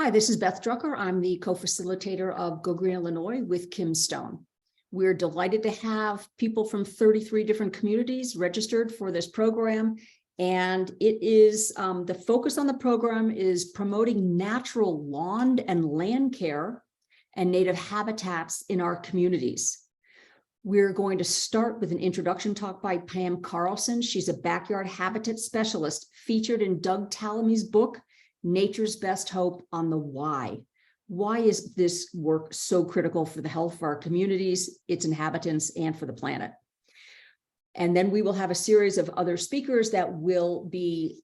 Hi, this is Beth Drucker. I'm the co-facilitator of Go Green Illinois with Kim Stone. We're delighted to have people from 33 different communities registered for this program. And it is, the focus on the program is promoting natural lawn and land care and native habitats in our communities. We're going to start with an introduction talk by Pam Karlson. She's a backyard habitat specialist featured in Doug Tallamy's book, Nature's Best Hope, on the why. Why is this work so critical for the health of our communities, its inhabitants, and for the planet? And then we will have a series of other speakers that will be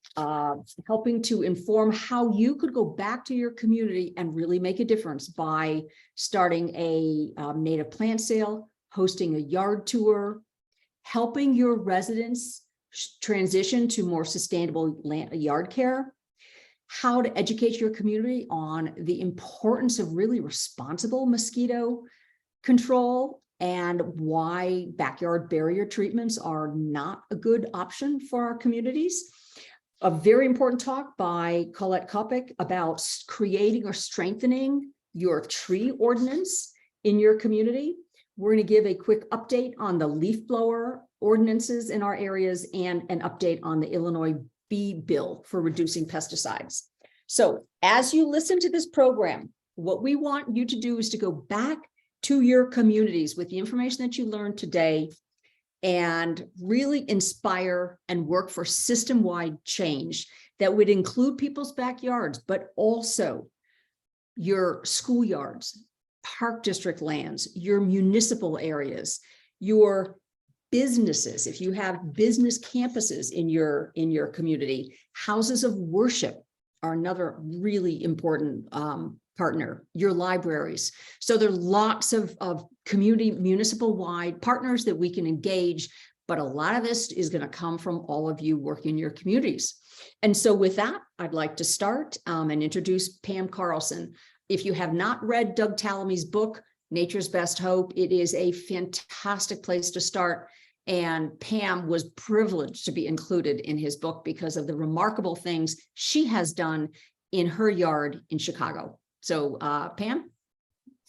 helping to inform how you could go back to your community and really make a difference by starting a native plant sale, hosting a yard tour, helping your residents transition to more sustainable yard care, how to educate your community on the importance of really responsible mosquito control and why backyard barrier treatments are not a good option for our communities. A very important talk by Colette Kopic about creating or strengthening your tree ordinance in your community. We're going to give a quick update on the leaf blower ordinances in our areas and an update on the Illinois bee bill for reducing pesticides. So as you listen to this program, what we want you to do is to go back to your communities with the information that you learned today and really inspire and work for system-wide change that would include people's backyards, but also your schoolyards, park district lands, your municipal areas, your businesses. If you have business campuses in your community, houses of worship are another really important partner, your libraries. So there are lots of community municipal-wide partners that we can engage, but a lot of this is going to come from all of you working in your communities. And so with that, I'd like to start and introduce Pam Karlson. If you have not read Doug Tallamy's book, Nature's Best Hope, it is a fantastic place to start. And Pam was privileged to be included in his book because of the remarkable things she has done in her yard in Chicago. So Pam,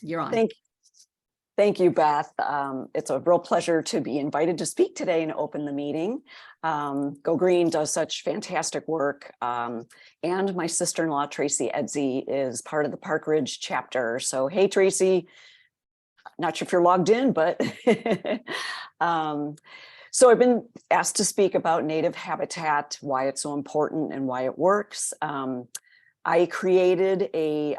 you're on. Thank you, Beth. It's a real pleasure to be invited to speak today and open the meeting. Go Green does such fantastic work. And my sister-in-law, Tracy Edsey, is part of the Park Ridge chapter. So, hey, Tracy. Not sure if you're logged in, but so I've been asked to speak about native habitat, why it's so important and why it works. I created a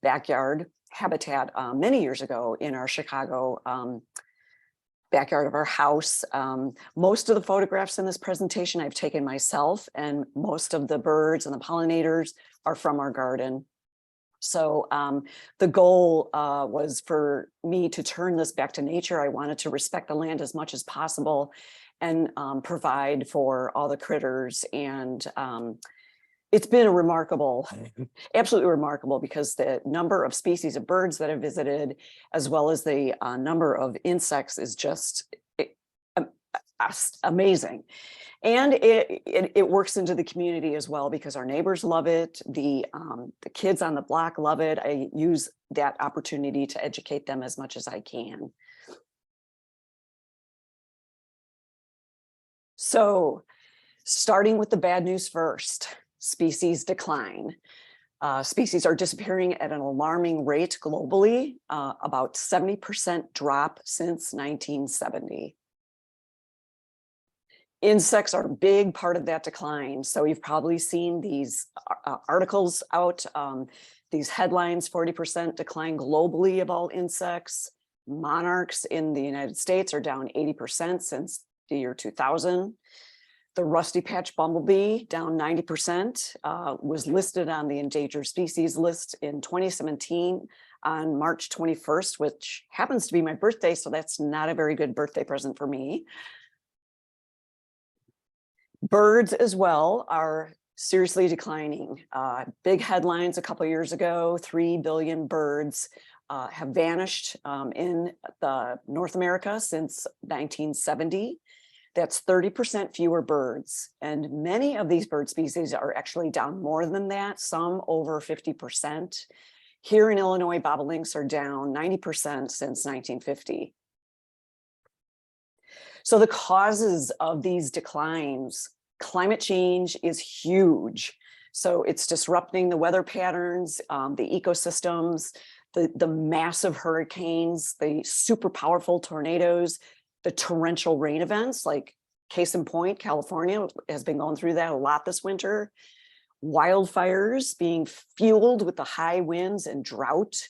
backyard habitat many years ago in our Chicago backyard of our house. Most of the photographs in this presentation I've taken myself, and most of the birds and the pollinators are from our garden. So the goal was for me to turn this back to nature. I wanted to respect the land as much as possible and provide for all the critters. And it's been a remarkable, absolutely remarkable, because the number of species of birds that have visited, as well as the number of insects, is just amazing. And it works into the community as well, because our neighbors love it. The kids on the block love it. I use that opportunity to educate them as much as I can. So starting with the bad news first, species decline. Species are disappearing at an alarming rate globally, about 70% drop since 1970. Insects are a big part of that decline. So you've probably seen these articles out, these headlines: 40% decline globally of all insects. Monarchs in the United States are down 80% since the year 2000. The rusty patch bumblebee, down 90%, was listed on the endangered species list in 2017 on March 21st, which happens to be my birthday, so that's not a very good birthday present for me. Birds as well are seriously declining. Big headlines a couple of years ago: 3 billion birds have vanished in North America since 1970. That's 30% fewer birds. And many of these bird species are actually down more than that, some over 50%. Here in Illinois, bobolinks are down 90% since 1950. So the causes of these declines, climate change is huge. So it's disrupting the weather patterns, the ecosystems, the massive hurricanes, the super powerful tornadoes, the torrential rain events, like case in point, California has been going through that a lot this winter. Wildfires being fueled with the high winds and drought.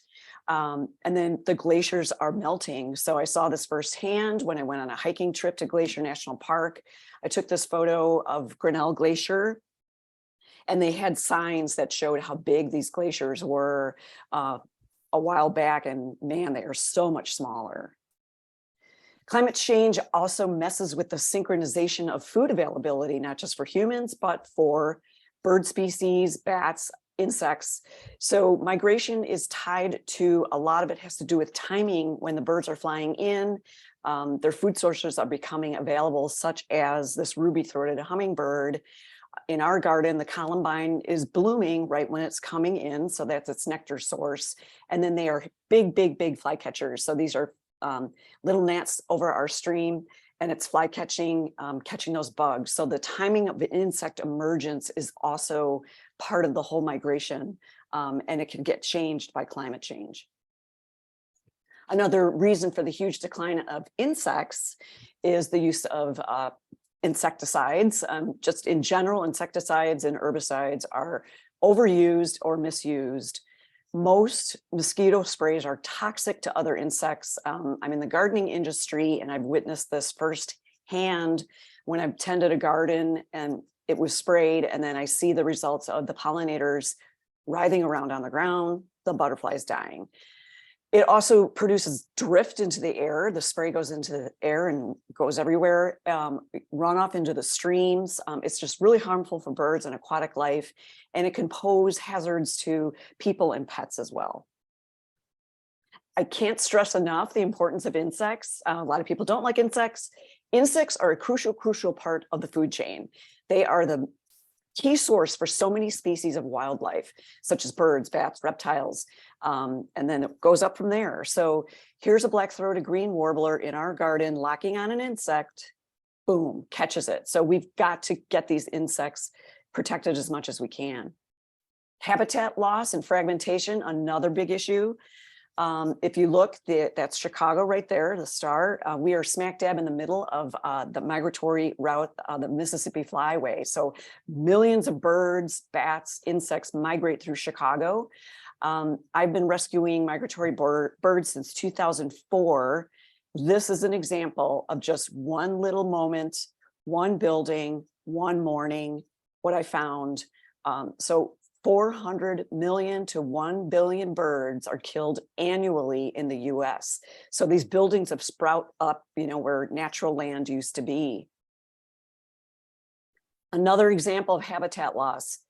And then the glaciers are melting. So I saw this firsthand when I went on a hiking trip to Glacier National Park. I took this photo of Grinnell Glacier, and they had signs that showed how big these glaciers were a while back, and man, they are so much smaller. Climate change also messes with the synchronization of food availability, not just for humans, but for bird species, bats, insects. So migration is tied to, a lot of it has to do with timing when the birds are flying in. Their food sources are becoming available, such as this ruby-throated hummingbird. In our garden, the columbine is blooming right when it's coming in, so that's its nectar source. And then they are big, big, big flycatchers. So these are little gnats over our stream, and it's fly catching, catching those bugs. So the timing of the insect emergence is also part of the whole migration, and it can get changed by climate change. Another reason for the huge decline of insects is the use of insecticides. Just in general, insecticides and herbicides are overused or misused. Most mosquito sprays are toxic to other insects. I'm in the gardening industry, and I've witnessed this firsthand when I've tended a garden and it was sprayed, and then I see the results of the pollinators writhing around on the ground, the butterflies dying. It also produces drift into the air. The spray goes into the air and goes everywhere, runoff into the streams. It's just really harmful for birds and aquatic life, and it can pose hazards to people and pets as well. I can't stress enough the importance of insects. A lot of people don't like insects. Insects are a crucial part of the food chain. They are the key source for so many species of wildlife, such as birds, bats, reptiles, and then it goes up from there. So here's a black-throated green warbler in our garden locking on an insect, boom, catches it. So we've got to get these insects protected as much as we can. Habitat loss and fragmentation, another big issue. If you look, that's Chicago right there, the star. We are smack dab in the middle of the migratory route, the Mississippi Flyway. So millions of birds, bats, insects migrate through Chicago. I've been rescuing migratory birds since 2004. This is an example of just one little moment, one building, one morning, what I found. So 400 million to 1 billion birds are killed annually in the US. So these buildings have sprout up, where natural land used to be. Another example of habitat loss.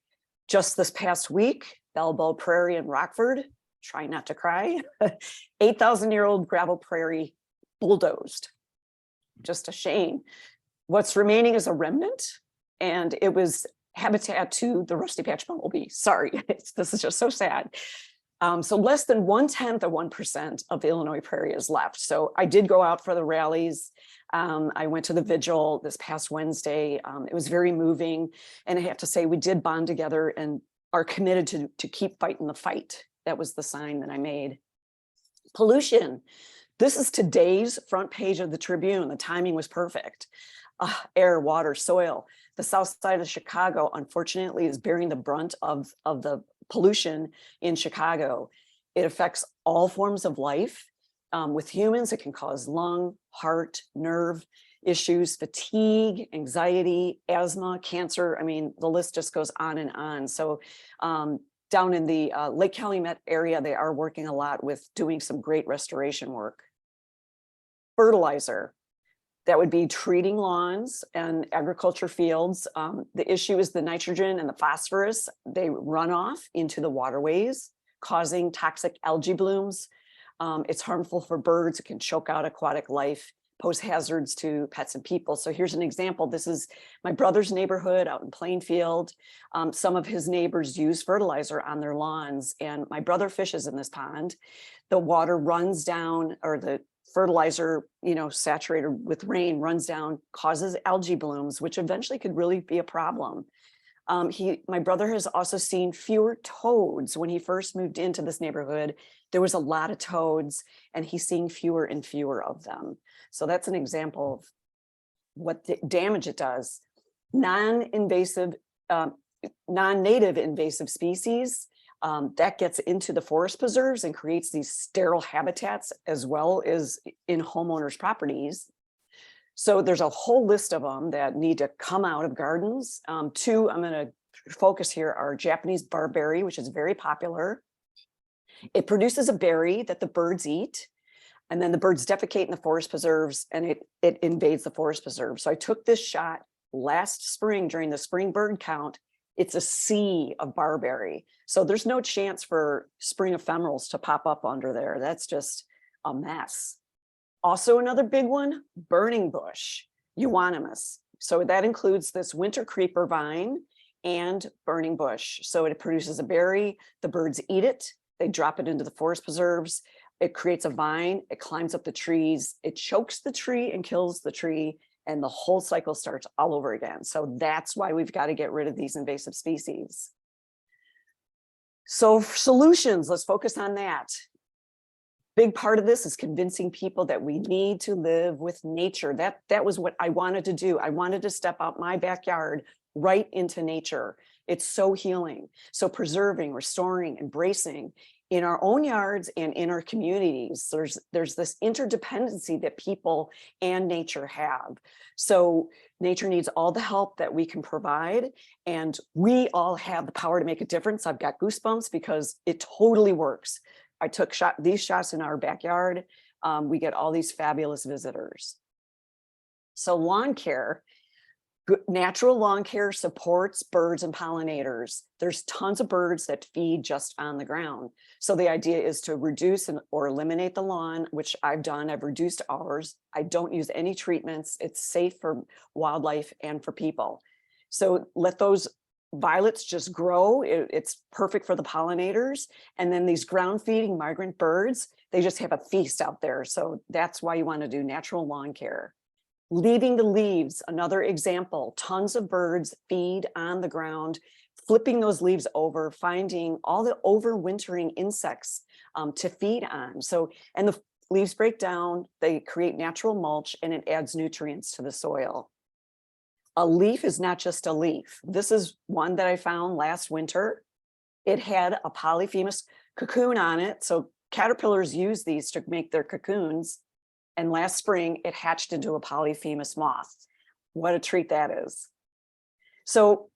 Just this past week, Bellbow Prairie in Rockford, try not to cry, 8,000-year-old gravel prairie bulldozed. Just a shame. What's remaining is a remnant, and it was habitat to the rusty patch bumblebee. Sorry, this is just so sad. So less than 1/10 of 1% of the Illinois prairie is left. So I did go out for the rallies. I went to the vigil this past Wednesday. It was very moving. And I have to say, we did bond together and are committed to keep fighting the fight. That was the sign that I made. Pollution. This is today's front page of the Tribune. The timing was perfect. Air, water, soil. The south side of Chicago, unfortunately, is bearing the brunt of the pollution in Chicago. It affects all forms of life. With humans, it can cause lung, heart, nerve issues, fatigue, anxiety, asthma, cancer. I mean, the list just goes on and on. So down in the Lake Calumet area, they are working a lot with doing some great restoration work. Fertilizer. That would be treating lawns and agriculture fields. The issue is the nitrogen and the phosphorus. They run off into the waterways, causing toxic algae blooms. It's harmful for birds. It can choke out aquatic life. pose hazards to pets and people. So here's an example. This is my brother's neighborhood out in Plainfield. Some of his neighbors use fertilizer on their lawns, and my brother fishes in this pond. The water runs down, or the fertilizer, saturated with rain runs down, causes algae blooms, which eventually could really be a problem. My brother has also seen fewer toads. When he first moved into this neighborhood, there was a lot of toads, and he's seeing fewer and fewer of them. So that's an example of what the damage it does. Non-native invasive species, that gets into the forest preserves and creates these sterile habitats as well as in homeowners' properties. So there's a whole list of them that need to come out of gardens. Two I'm going to focus here are Japanese barberry, which is very popular. It produces a berry that the birds eat, and then the birds defecate in the forest preserves, and it invades the forest preserve. So I took this shot last spring during the spring bird count. It's a sea of barberry. So there's no chance for spring ephemerals to pop up under there. That's just a mess. Also another big one, burning bush, euonymus. So that includes this winter creeper vine and burning bush. So it produces a berry, the birds eat it, they drop it into the forest preserves, it creates a vine, it climbs up the trees, it chokes the tree and kills the tree, and the whole cycle starts all over again. So that's why we've got to get rid of these invasive species. So solutions, let's focus on that. Big part of this is convincing people that we need to live with nature. That was what I wanted to do. I wanted to step out my backyard right into nature. It's so healing. So preserving, restoring, embracing in our own yards and in our communities. There's this interdependency that people and nature have. So nature needs all the help that we can provide, and we all have the power to make a difference. I've got goosebumps because it totally works. I took these shots in our backyard. We get all these fabulous visitors. So lawn care, natural lawn care supports birds and pollinators. There's tons of birds that feed just on the ground. So the idea is to reduce or eliminate the lawn, which I've done. I've reduced ours. I don't use any treatments. It's safe for wildlife and for people. So let those violets just grow. It's perfect for the pollinators. And then these ground feeding migrant birds, they just have a feast out there. So that's why you want to do natural lawn care. Leaving the leaves, another example, tons of birds feed on the ground, flipping those leaves over, finding all the overwintering insects to feed on. So, and the leaves break down, they create natural mulch, and it adds nutrients to the soil. A leaf is not just a leaf. This is one that I found last winter. It had a polyphemus cocoon on it. So caterpillars use these to make their cocoons. And last spring, it hatched into a polyphemus moth. What a treat that is. So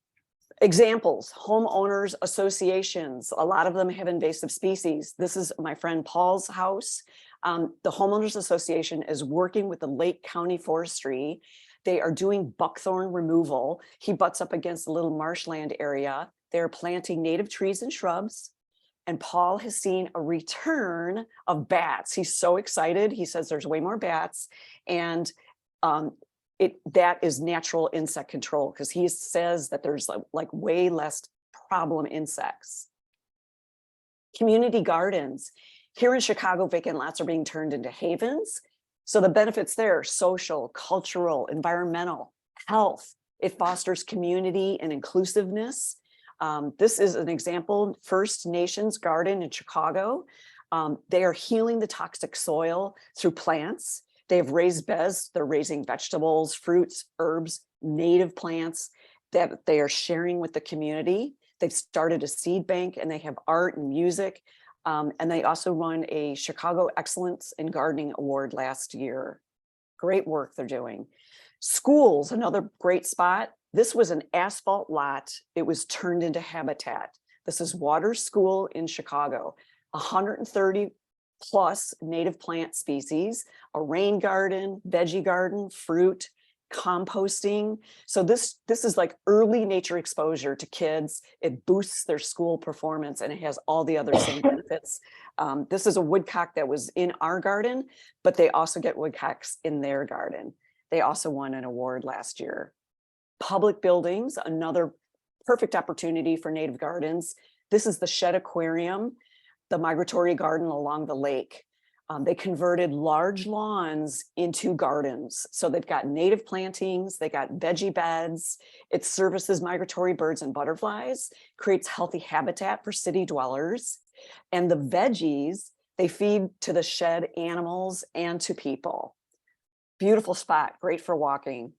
examples, homeowners associations, a lot of them have invasive species. This is my friend Paul's house. The homeowners association is working with the Lake County Forestry. They are doing buckthorn removal. He butts up against a little marshland area. They're planting native trees and shrubs. And Paul has seen a return of bats. He's so excited. He says there's way more bats. And that is natural insect control, because he says that there's like way less problem insects. Community gardens. Here in Chicago, vacant lots are being turned into havens. So the benefits there, social, cultural, environmental, health. It fosters community and inclusiveness. This is an example, First Nations Garden in Chicago. They are healing the toxic soil through plants. They have raised beds. They're raising vegetables, fruits, herbs, native plants that they are sharing with the community. They've started a seed bank, and they have art and music. And they also won a Chicago Excellence in Gardening Award last year. Great work they're doing. Schools, another great spot. This was an asphalt lot. It was turned into habitat. This is Waters School in Chicago. 130 plus native plant species, a rain garden, veggie garden, fruit, composting. So this is like early nature exposure to kids. It boosts their school performance, and it has all the other same benefits. This is a woodcock that was in our garden, but they also get woodcocks in their garden. They also won an award last year. Public buildings, another perfect opportunity for native gardens. This is the Shed Aquarium, the migratory garden along the lake. They converted large lawns into gardens. So they've got native plantings, they got veggie beds. It services migratory birds and butterflies, creates healthy habitat for city dwellers. And the veggies, they feed to the shed animals and to people. Beautiful spot, great for walking.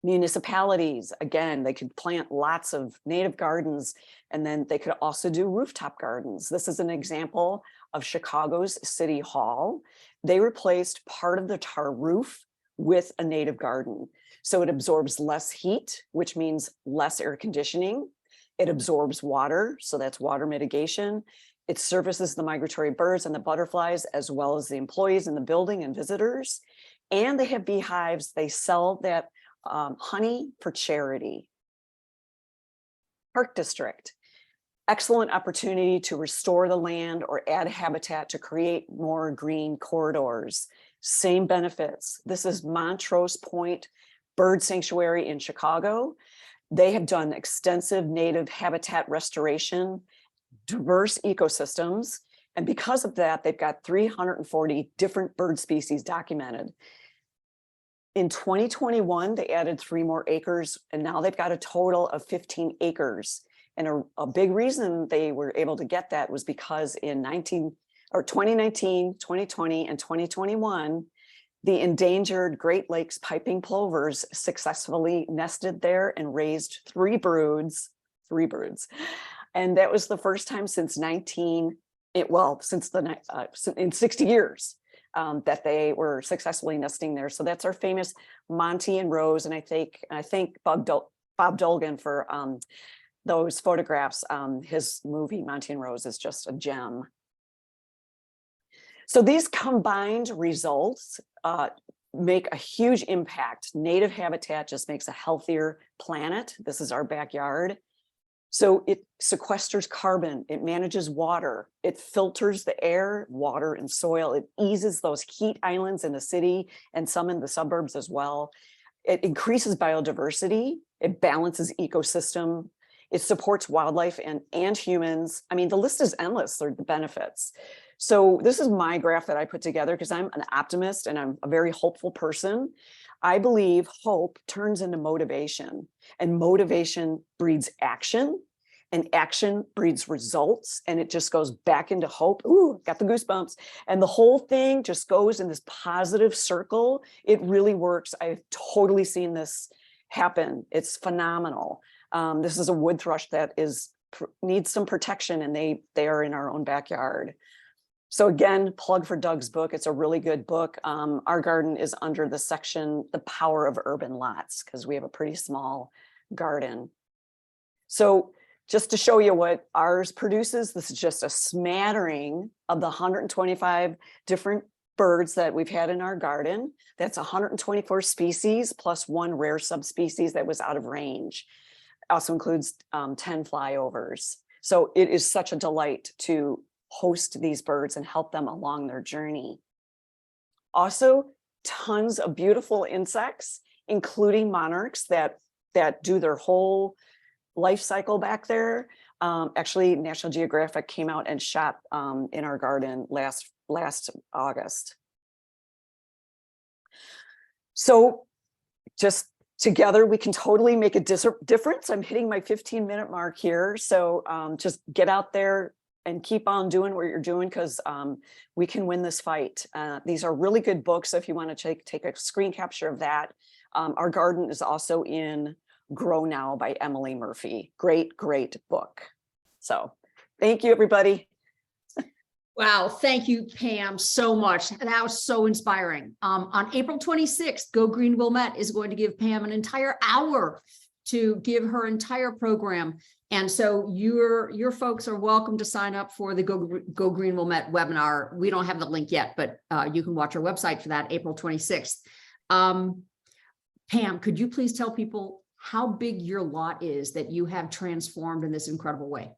Municipalities, again, they could plant lots of native gardens, and then they could also do rooftop gardens. This is an example of Chicago's City Hall. They replaced part of the tar roof with a native garden. So it absorbs less heat, which means less air conditioning. It absorbs water, so that's water mitigation. It services the migratory birds and the butterflies, as well as the employees in the building and visitors. And they have beehives. They sell that honey for charity. Park District, excellent opportunity to restore the land or add habitat to create more green corridors. Same benefits. This is Montrose Point Bird Sanctuary in Chicago. They have done extensive native habitat restoration, diverse ecosystems, and because of that, they've got 340 different bird species documented. In 2021, they added 3 more acres, and now they've got a total of 15 acres. And a big reason they were able to get that was because in 2019, 2020, and 2021, the endangered Great Lakes piping plovers successfully nested there and raised 3 broods. And that was the first time since in 60 years. That they were successfully nesting there. So that's our famous Monty and Rose. And I thank Bob Dolgan for those photographs. His movie Monty and Rose is just a gem. So these combined results make a huge impact. Native habitat just makes a healthier planet. This is our backyard. So it sequesters carbon, it manages water, it filters the air, water, and soil. It eases those heat islands in the city and some in the suburbs as well. It increases biodiversity, it balances ecosystem, it supports wildlife and humans. I mean, the list is endless, the benefits. So this is my graph that I put together because I'm an optimist and I'm a very hopeful person. I believe hope turns into motivation, and motivation breeds action, and action breeds results, and it just goes back into hope. Ooh, got the goosebumps. And the whole thing just goes in this positive circle. It really works. I've totally seen this happen. It's phenomenal. This is a wood thrush that needs some protection, and they are in our own backyard. So again, plug for Doug's book. It's a really good book. Our garden is under the section, The Power of Urban Lots, because we have a pretty small garden. So just to show you what ours produces, this is just a smattering of the 125 different birds that we've had in our garden. That's 124 species plus 1 rare subspecies that was out of range. Also includes 10 flyovers. So it is such a delight to host these birds and help them along their journey. Also, tons of beautiful insects, including monarchs that do their whole life cycle back there. Actually, National Geographic came out and shot in our garden last August. So just together, we can totally make a difference. I'm hitting my 15-minute mark here. So just get out there and keep on doing what you're doing, because we can win this fight. These are really good books. If you want to take a screen capture of that. Our garden is also in Grow Now by Emily Murphy. Great, great book. So thank you, everybody. Wow, thank you, Pam, so much. That was so inspiring. On April 26th, Go Green Wilmette is going to give Pam an entire hour to give her entire program. And so your folks are welcome to sign up for the Go Green Wilmette webinar. We don't have the link yet, but you can watch our website for that, April 26th. Pam, could you please tell people how big your lot is that you have transformed in this incredible way?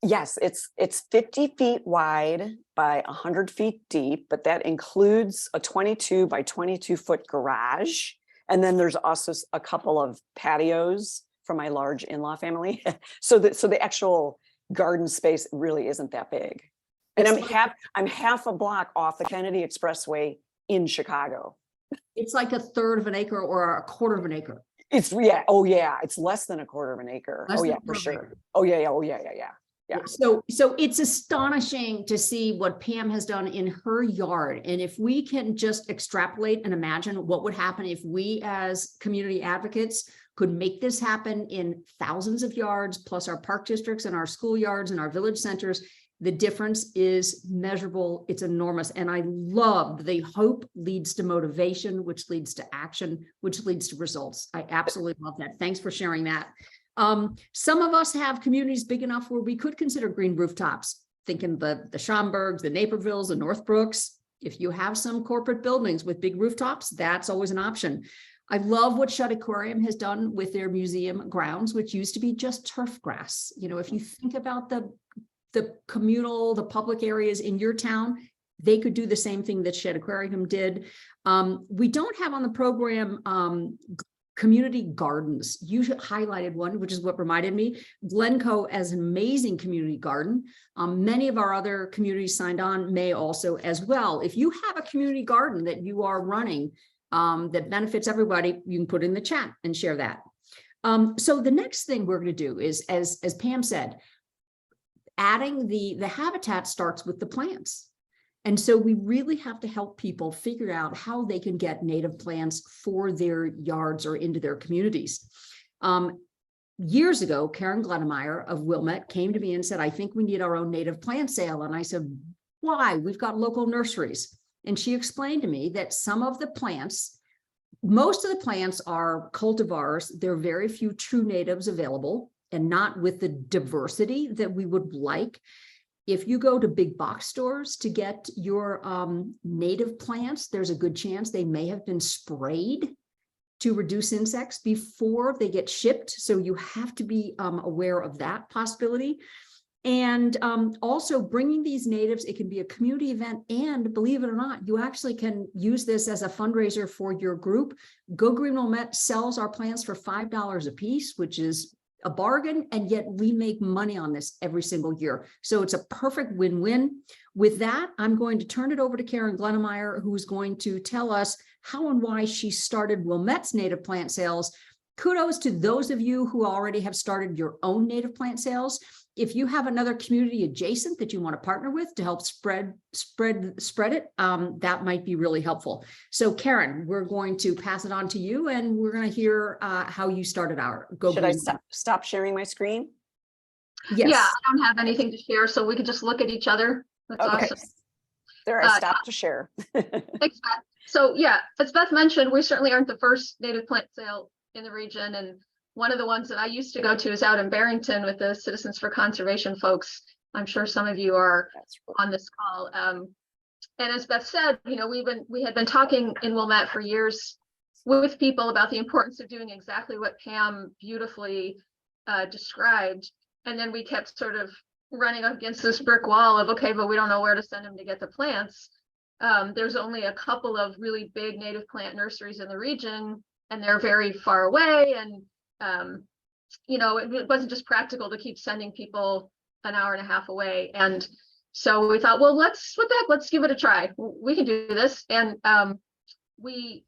Yes, it's 50 feet wide by 100 feet deep, but that includes a 22 by 22 foot garage. And then there's also a couple of patios for my large in-law family. So the actual garden space really isn't that big. And I'm half a block off the Kennedy Expressway in Chicago. It's like a third of an acre or a quarter of an acre. It's it's less than a quarter of an acre. Less Oh than yeah, a for quarter of an sure. acre. Oh yeah. Yeah. So it's astonishing to see what Pam has done in her yard. And if we can just extrapolate and imagine what would happen if we as community advocates could make this happen in thousands of yards, plus our park districts and our schoolyards and our village centers, the difference is measurable. It's enormous. And I love the hope leads to motivation, which leads to action, which leads to results. I absolutely love that. Thanks for sharing that. Some of us have communities big enough where we could consider green rooftops, thinking the Schomburgs, the Napervilles, the Northbrooks. If you have some corporate buildings with big rooftops, that's always an option. I love what Shut Aquarium has done with their museum grounds, which used to be just turf grass. You know, if you think about the communal, the public areas in your town, they could do the same thing that Shed Aquarium did. We don't have on the program community gardens. You highlighted one, which is what reminded me. Glencoe as an amazing community garden. Many of our other communities signed on may also as well. If you have a community garden that you are running that benefits everybody, you can put it in the chat and share that. So the next thing we're going to do is, as Pam said, adding the habitat starts with the plants. And so we really have to help people figure out how they can get native plants for their yards or into their communities. Years ago, Karen Glennemeier of Wilmette came to me and said, I think we need our own native plant sale. And I said, why? We've got local nurseries. And she explained to me that some of the plants, most of the plants are cultivars. There are very few true natives available and not with the diversity that we would like. If you go to big box stores to get your native plants, there's a good chance they may have been sprayed to reduce insects before they get shipped. So you have to be aware of that possibility. And also bringing these natives, it can be a community event. And believe it or not, you actually can use this as a fundraiser for your group. Go Green Wilmette sells our plants for $5 a piece, which is a bargain, and yet we make money on this every single year. So it's a perfect win-win. With that, I'm going to turn it over to Karen Glennemeier, who's going to tell us how and why she started Wilmette's native plant sales. Kudos to those of you who already have started your own native plant sales. If you have another community adjacent that you want to partner with to help spread it, that might be really helpful. So Karen, we're going to pass it on to you, and we're going to hear how you started our Go Should Green. I stop sharing my screen? Yes. Yeah, I don't have anything to share, so we could just look at each other. That's Okay. awesome. There, I stopped to share. Thanks, Beth. So yeah, as Beth mentioned, we certainly aren't the first native plant sale in the region, and one of the ones that I used to go to is out in Barrington with the Citizens for Conservation folks. I'm sure some of you are on this call. And as Beth said, you know, we had been talking in Wilmette for years with people about the importance of doing exactly what Pam beautifully described. And then we kept sort of running up against this brick wall of, okay, but we don't know where to send them to get the plants. There's only a couple of really big native plant nurseries in the region, and they're very far away. And you know, it wasn't just practical to keep sending people an hour and a half away. And so we thought, well, what the heck, let's give it a try. We can do this. And we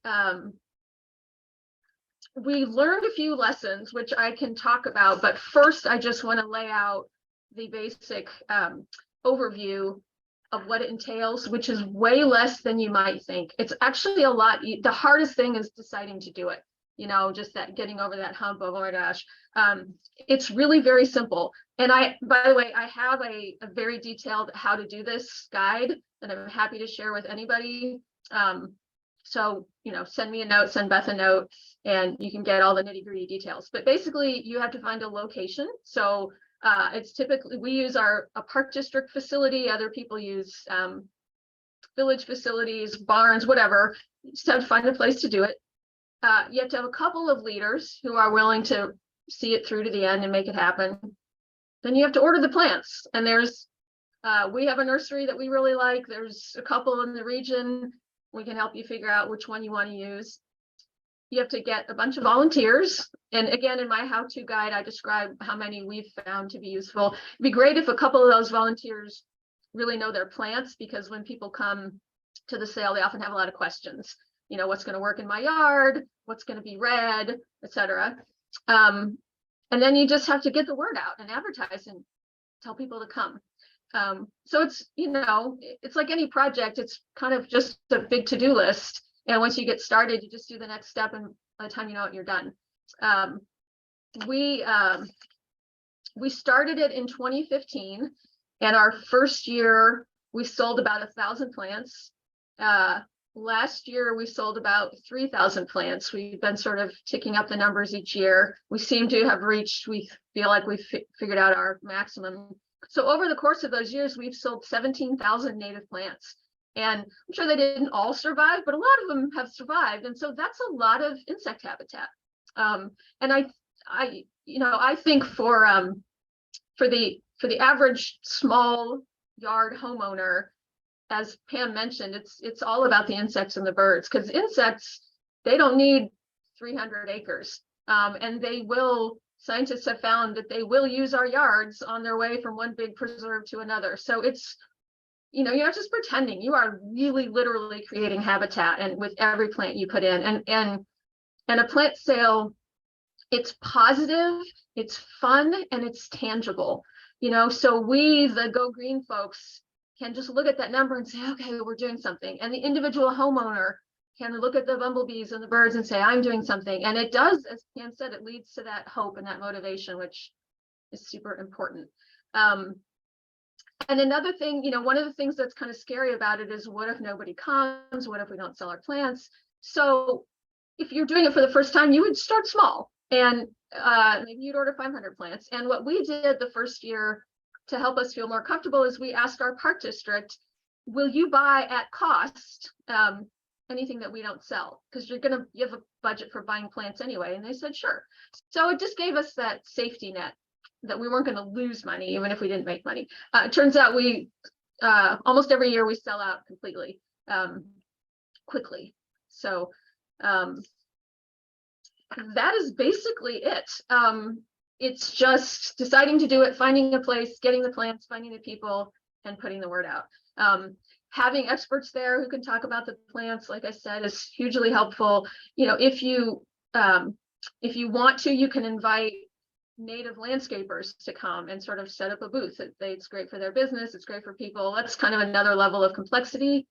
learned a few lessons, which I can talk about. But first, I just want to lay out the basic overview of what it entails, which is way less than you might think. It's actually a lot. The hardest thing is deciding to do it. You know, just that getting over that hump of, oh my gosh, it's really very simple. And by the way, I have a very detailed how to do this guide that I'm happy to share with anybody. So, you know, send me a note, send Beth a note, and you can get all the nitty-gritty details. But basically, you have to find a location. So it's typically, we use a park district facility. Other people use village facilities, barns, whatever. You just have to find a place to do it. you have to have a couple of leaders who are willing to see it through to the end and make it happen. Then you have to order the plants. And there's, we have a nursery that we really like. There's a couple in the region. We can help you figure out which one you want to use. You have to get a bunch of volunteers. And again, in my how-to guide, I describe how many we've found to be useful. It'd be great if a couple of those volunteers really know their plants, because when people come to the sale, they often have a lot of questions. You know, what's going to work in my yard? What's going to be red, etc. And then you just have to get the word out and advertise and tell people to come. So it's, you know, it's like any project, it's kind of just a big to-do list. And once you get started, you just do the next step, and by the time you know it, you're done. We started it in 2015, and our first year we sold about 1,000 plants. Last year we sold about 3,000 plants. We've been sort of ticking up the numbers each year. We seem to have reached, we feel like we've figured out our maximum. So over the course of those years, we've sold 17,000 native plants. And I'm sure they didn't all survive, but a lot of them have survived. And so that's a lot of insect habitat. And I think for the average small yard homeowner, as Pam mentioned, it's all about the insects and the birds, because insects, they don't need 300 acres. And scientists have found that they will use our yards on their way from one big preserve to another. So it's, you know, you're not just pretending, you are really literally creating habitat, and with every plant you put in. And a plant sale, it's positive, it's fun, and it's tangible. You know, so we, the Go Green folks, can just look at that number and say, okay, we're doing something. And the individual homeowner can look at the bumblebees and the birds and say, I'm doing something. And it does, as Pam said, it leads to that hope and that motivation, which is super important. And another thing, you know, one of the things that's kind of scary about it is, what if nobody comes? What if we don't sell our plants? So if you're doing it for the first time, you would start small, and maybe you'd order 500 plants. And what we did the first year to help us feel more comfortable is we asked our park district, will you buy at cost anything that we don't sell? Because you have a budget for buying plants anyway. And they said, sure. So it just gave us that safety net that we weren't going to lose money, even if we didn't make money. It turns out we almost every year we sell out completely, quickly. So that is basically it. It's just deciding to do it, finding a place, getting the plants, finding the people, and putting the word out. Having experts there who can talk about the plants, like I said, is hugely helpful. You know, if you want to, you can invite native landscapers to come and sort of set up a booth. It's great for their business. It's great for people. That's kind of another level of complexity,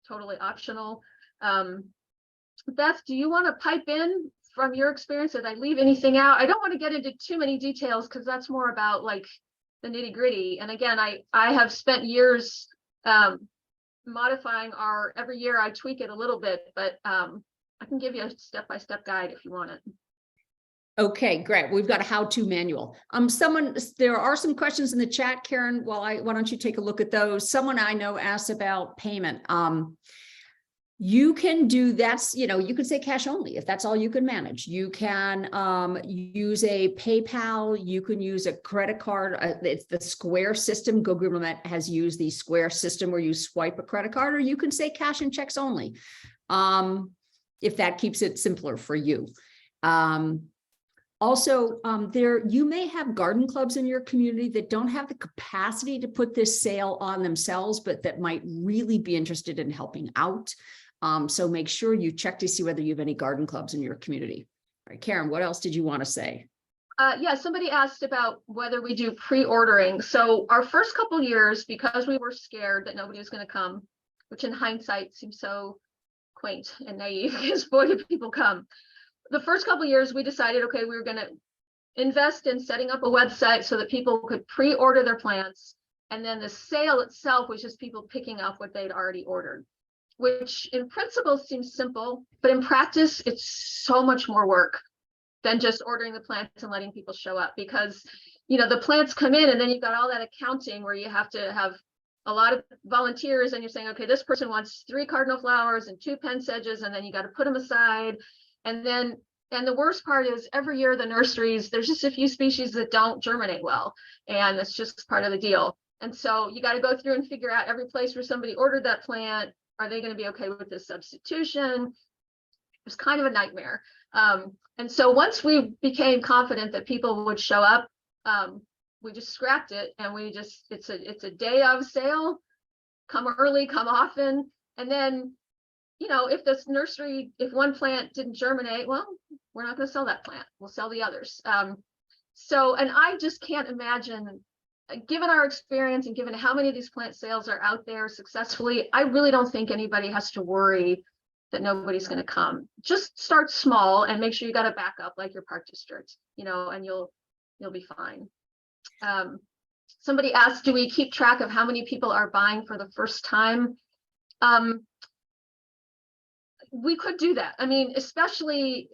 totally optional. Beth, do you want to pipe in from your experience? Did I leave anything out? I don't want to get into too many details, because that's more about like the nitty gritty. And again, I have spent years modifying every year I tweak it a little bit, but I can give you a step-by-step guide if you want it. Okay, great. We've got a how-to manual. There are some questions in the chat, Karen. Why don't you take a look at those? Someone I know asked about payment. You can do that's, you know, you can say cash only if that's all you can manage. You can use a PayPal. You can use a credit card. It's the Square system. Go Green Wilmette has used the Square system where you swipe a credit card, or you can say cash and checks only, if that keeps it simpler for you. Also, you may have garden clubs in your community that don't have the capacity to put this sale on themselves, but that might really be interested in helping out. So make sure you check to see whether you have any garden clubs in your community. All right, Karen, what else did you want to say? Yeah, somebody asked about whether we do pre-ordering. So our first couple years, because we were scared that nobody was going to come, which in hindsight seems so quaint and naive, because boy, did people come. The first couple of years, we decided, okay, we were going to invest in setting up a website so that people could pre-order their plants. And then the sale itself was just people picking up what they'd already ordered, which in principle seems simple, but in practice, it's so much more work than just ordering the plants and letting people show up, because, you know, the plants come in and then you've got all that accounting where you have to have a lot of volunteers and you're saying, okay, this person wants 3 cardinal flowers and 2 pen sedges, and then you got to put them aside. And the worst part is every year the nurseries, there's just a few species that don't germinate well. And that's just part of the deal. And so you got to go through and figure out every place where somebody ordered that plant. Are they going to be okay with this substitution? It was kind of a nightmare. And so once we became confident that people would show up, we just scrapped it, and it's a day of sale. Come early, come often. And then, if one plant didn't germinate, well, we're not going to sell that plant. We'll sell the others. And I just can't imagine, given our experience and given how many of these plant sales are out there successfully, I really don't think anybody has to worry that nobody's going to come. Just start small and make sure you got a backup like your park district, and you'll be fine. Somebody asked, do we keep track of how many people are buying for the first time? We could do that. I mean, especially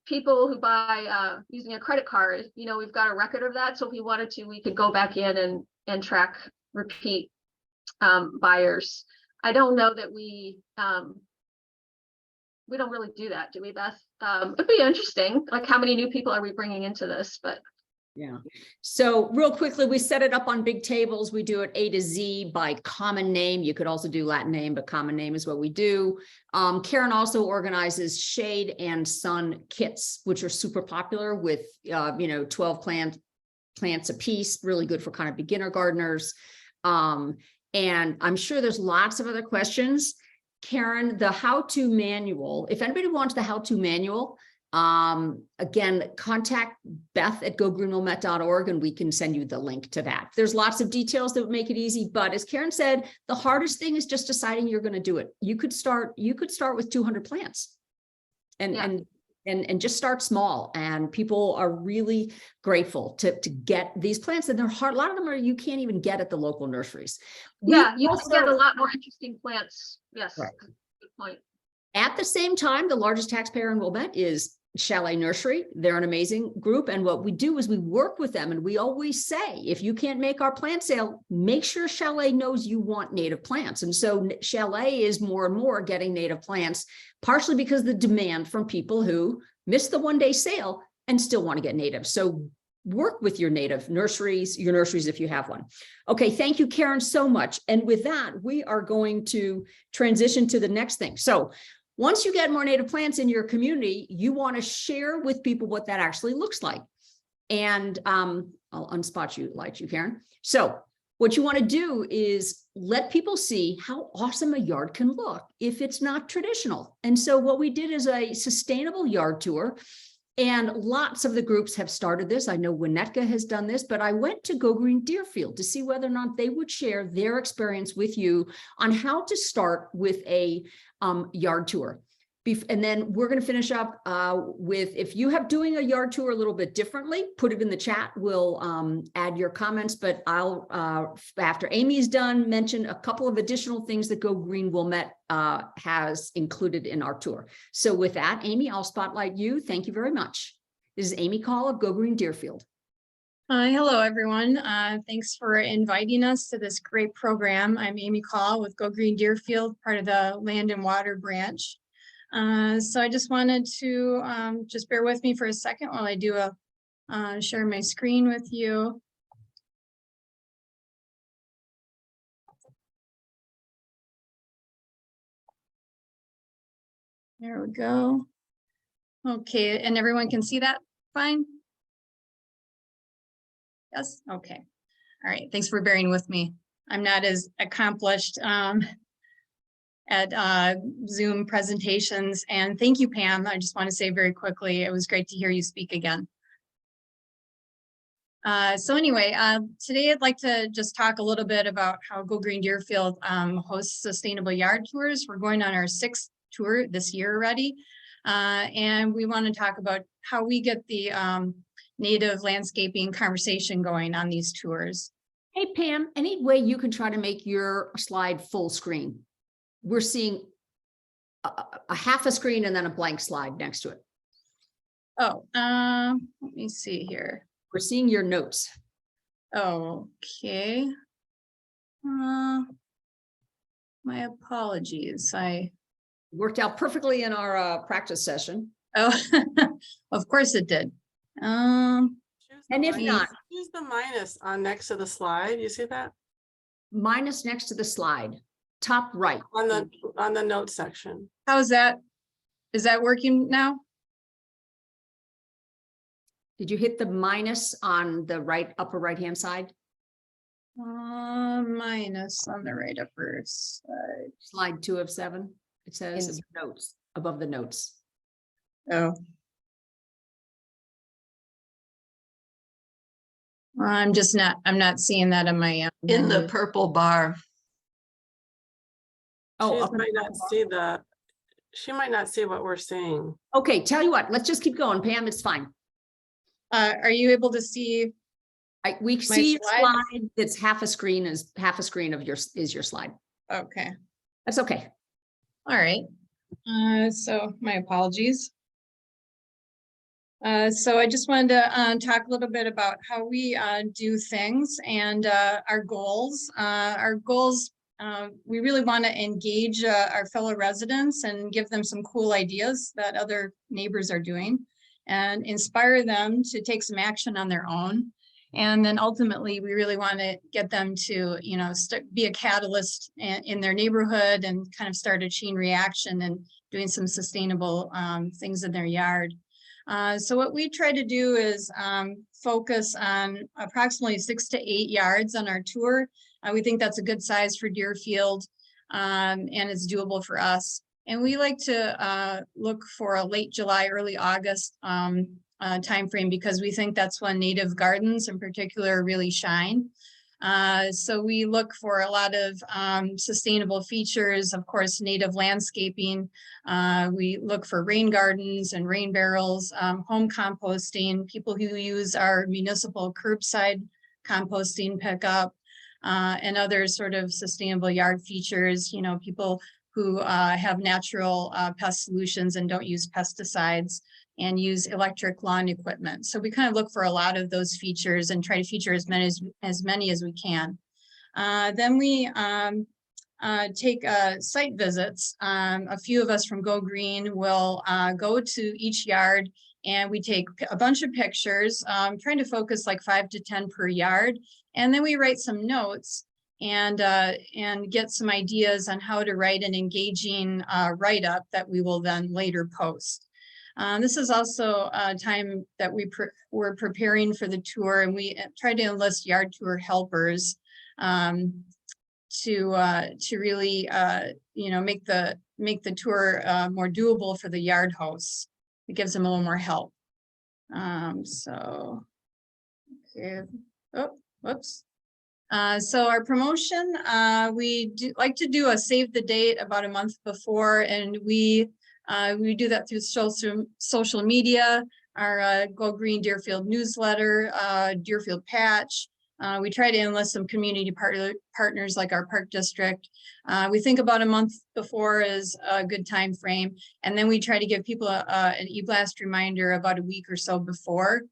people who buy using a credit card, we've got a record of that. So if we wanted to, we could go back in and track repeat buyers. I don't know that we don't really do that, do we, Beth? It'd be interesting, like how many new people are we bringing into this, but. Yeah. So real quickly, we set it up on big tables. We do it A to Z by common name. You could also do Latin name, but common name is what we do. Karen also organizes shade and sun kits, which are super popular with, 12 plants a piece, really good for kind of beginner gardeners. And I'm sure there's lots of other questions. Karen, the how-to manual, if anybody wants the how-to manual, again, contact Beth at gogreenwilmette.org and we can send you the link to that. There's lots of details that would make it easy, but as Karen said, the hardest thing is just deciding you're going to do it. You could start with 200 plants and just start small, and people are really grateful to get these plants, and they're hard. A lot of them you can't even get at the local nurseries. Yeah, you can get a lot more interesting plants. Yes, right. Good point. At the same time, the largest taxpayer in Wilmette is Chalet Nursery. They're an amazing group. And what we do is we work with them, and we always say, if you can't make our plant sale, make sure Chalet knows you want native plants. And so Chalet is more and more getting native plants, partially because of the demand from people who miss the one-day sale and still want to get native. So work with your native nurseries, if you have one. Okay, thank you, Karen, so much. And with that, we are going to transition to the next thing. So once you get more native plants in your community, you want to share with people what that actually looks like. And I'll unspot you, light you, Karen. So what you want to do is let people see how awesome a yard can look if it's not traditional. And so what we did is a sustainable yard tour. And lots of the groups have started this. I know Winnetka has done this, but I went to Go Green Deerfield to see whether or not they would share their experience with you on how to start with a yard tour. And then we're going to finish up with, if you have doing a yard tour a little bit differently, put it in the chat. We'll add your comments, but I'll, after Amy's done, mention a couple of additional things that Go Green Wilmette has included in our tour. So with that, Amy, I'll spotlight you. Thank you very much. This is Amy Call of Go Green Deerfield. Hi, hello everyone. Thanks for inviting us to this great program. I'm Amy Call with Go Green Deerfield, part of the Land and Water branch. So I just wanted to just bear with me for a second while I do share my screen with you. There we go. Okay, and everyone can see that fine? Yes, okay. All right, thanks for bearing with me. I'm not as accomplished at Zoom presentations. And thank you, Pam. I just want to say very quickly, it was great to hear you speak again. So anyway, today I'd like to just talk a little bit about how Go Green Deerfield hosts sustainable yard tours. We're going on our 6th tour this year already. And we want to talk about how we get the native landscaping conversation going on these tours. Hey, Pam, any way you can try to make your slide full screen? We're seeing a half a screen and then a blank slide next to it. Oh, let me see here. We're seeing your notes. Okay. My apologies. I worked out perfectly in our practice session. Oh, of course it did. Choose the And if minus- not- choose the minus on next to the slide. You see that Minus next to the slide, top right. on the note section? How's that? Is that working now? Did you hit the minus on the right, upper right-hand side? Minus on the right upper side. Slide 2 of 7. It says notes, above the notes. Oh. I'm not seeing that on my. In the purple bar. Oh, She up in might the not see she might not see what we're seeing. Okay, tell you what, let's just keep going, Pam, it's fine. Are you able to see? We see a slide? slide that's half a screen of your slide. Okay, That's okay. all right. So my apologies. So I just wanted to talk a little bit about how we do things and our goals. We really want to engage our fellow residents and give them some cool ideas that other neighbors are doing and inspire them to take some action on their own. And then ultimately, we really want to get them to, be a catalyst in their neighborhood and kind of start a chain reaction and doing some sustainable things in their yard. So what we try to do is focus on approximately 6 to 8 yards on our tour. We think that's a good size for Deerfield and it's doable for us. And we like to look for a late July, early August timeframe because we think that's when native gardens in particular really shine. So we look for a lot of sustainable features, of course, native landscaping. We look for rain gardens and rain barrels, home composting, people who use our municipal curbside composting pickup, and other sort of sustainable yard features, people who have natural pest solutions and don't use pesticides and use electric lawn equipment. So we kind of look for a lot of those features and try to feature as many as we can. Then we take site visits. A few of us from Go Green will go to each yard and we take a bunch of pictures, trying to focus like 5 to 10 per yard. And then we write some notes and get some ideas on how to write an engaging write-up that we will then later post. This is also a time that we're preparing for the tour, and we try to enlist yard tour helpers to really make the tour more doable for the yard hosts. It gives them a little more help. So, okay. Oh, whoops. So our promotion, we like to do a save the date about a month before, and we do that through social media, our Go Green Deerfield newsletter, Deerfield Patch. We try to enlist some community partners like our park district. We think about a month before is a good time frame, and then we try to give people an e-blast reminder about a week or so before.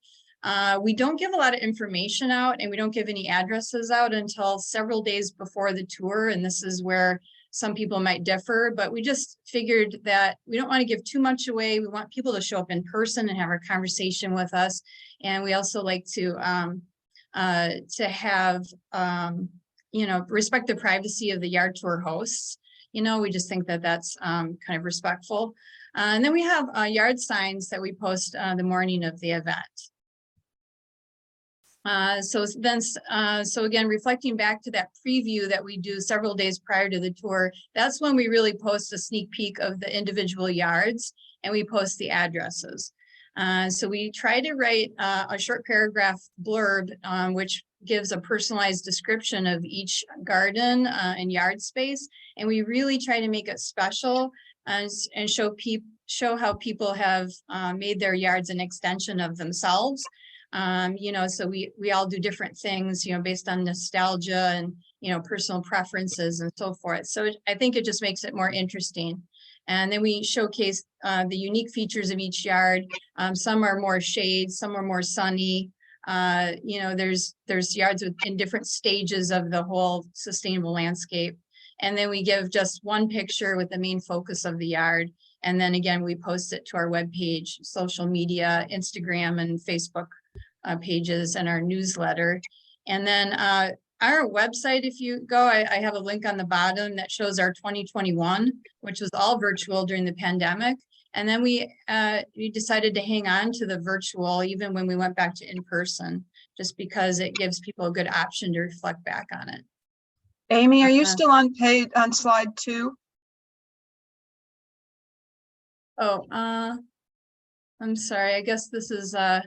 We don't give a lot of information out, and we don't give any addresses out until several days before the tour, and this is where some people might differ, but we just figured that we don't want to give too much away. We want people to show up in person and have a conversation with us. And we also like to have, respect the privacy of the yard tour hosts. We just think that that's kind of respectful. And then we have yard signs that we post the morning of the event. So again, reflecting back to that preview that we do several days prior to the tour, that's when we really post a sneak peek of the individual yards and we post the addresses. So we try to write a short paragraph blurb, which gives a personalized description of each garden and yard space. And we really try to make it special and show how people have made their yards an extension of themselves. So we all do different things, based on nostalgia and, personal preferences and so forth. So I think it just makes it more interesting. And then we showcase the unique features of each yard. Some are more shade, some are more sunny. There's yards in different stages of the whole sustainable landscape. And then we give just one picture with the main focus of the yard. And then again, we post it to our webpage, social media, Instagram and Facebook pages, and our newsletter. And then our website, if you go, I have a link on the bottom that shows our 2021, which was all virtual during the pandemic. And then we decided to hang on to the virtual even when we went back to in-person, just because it gives people a good option to reflect back on it. Amy, are you still on slide 2? Oh, I'm sorry. I guess this is not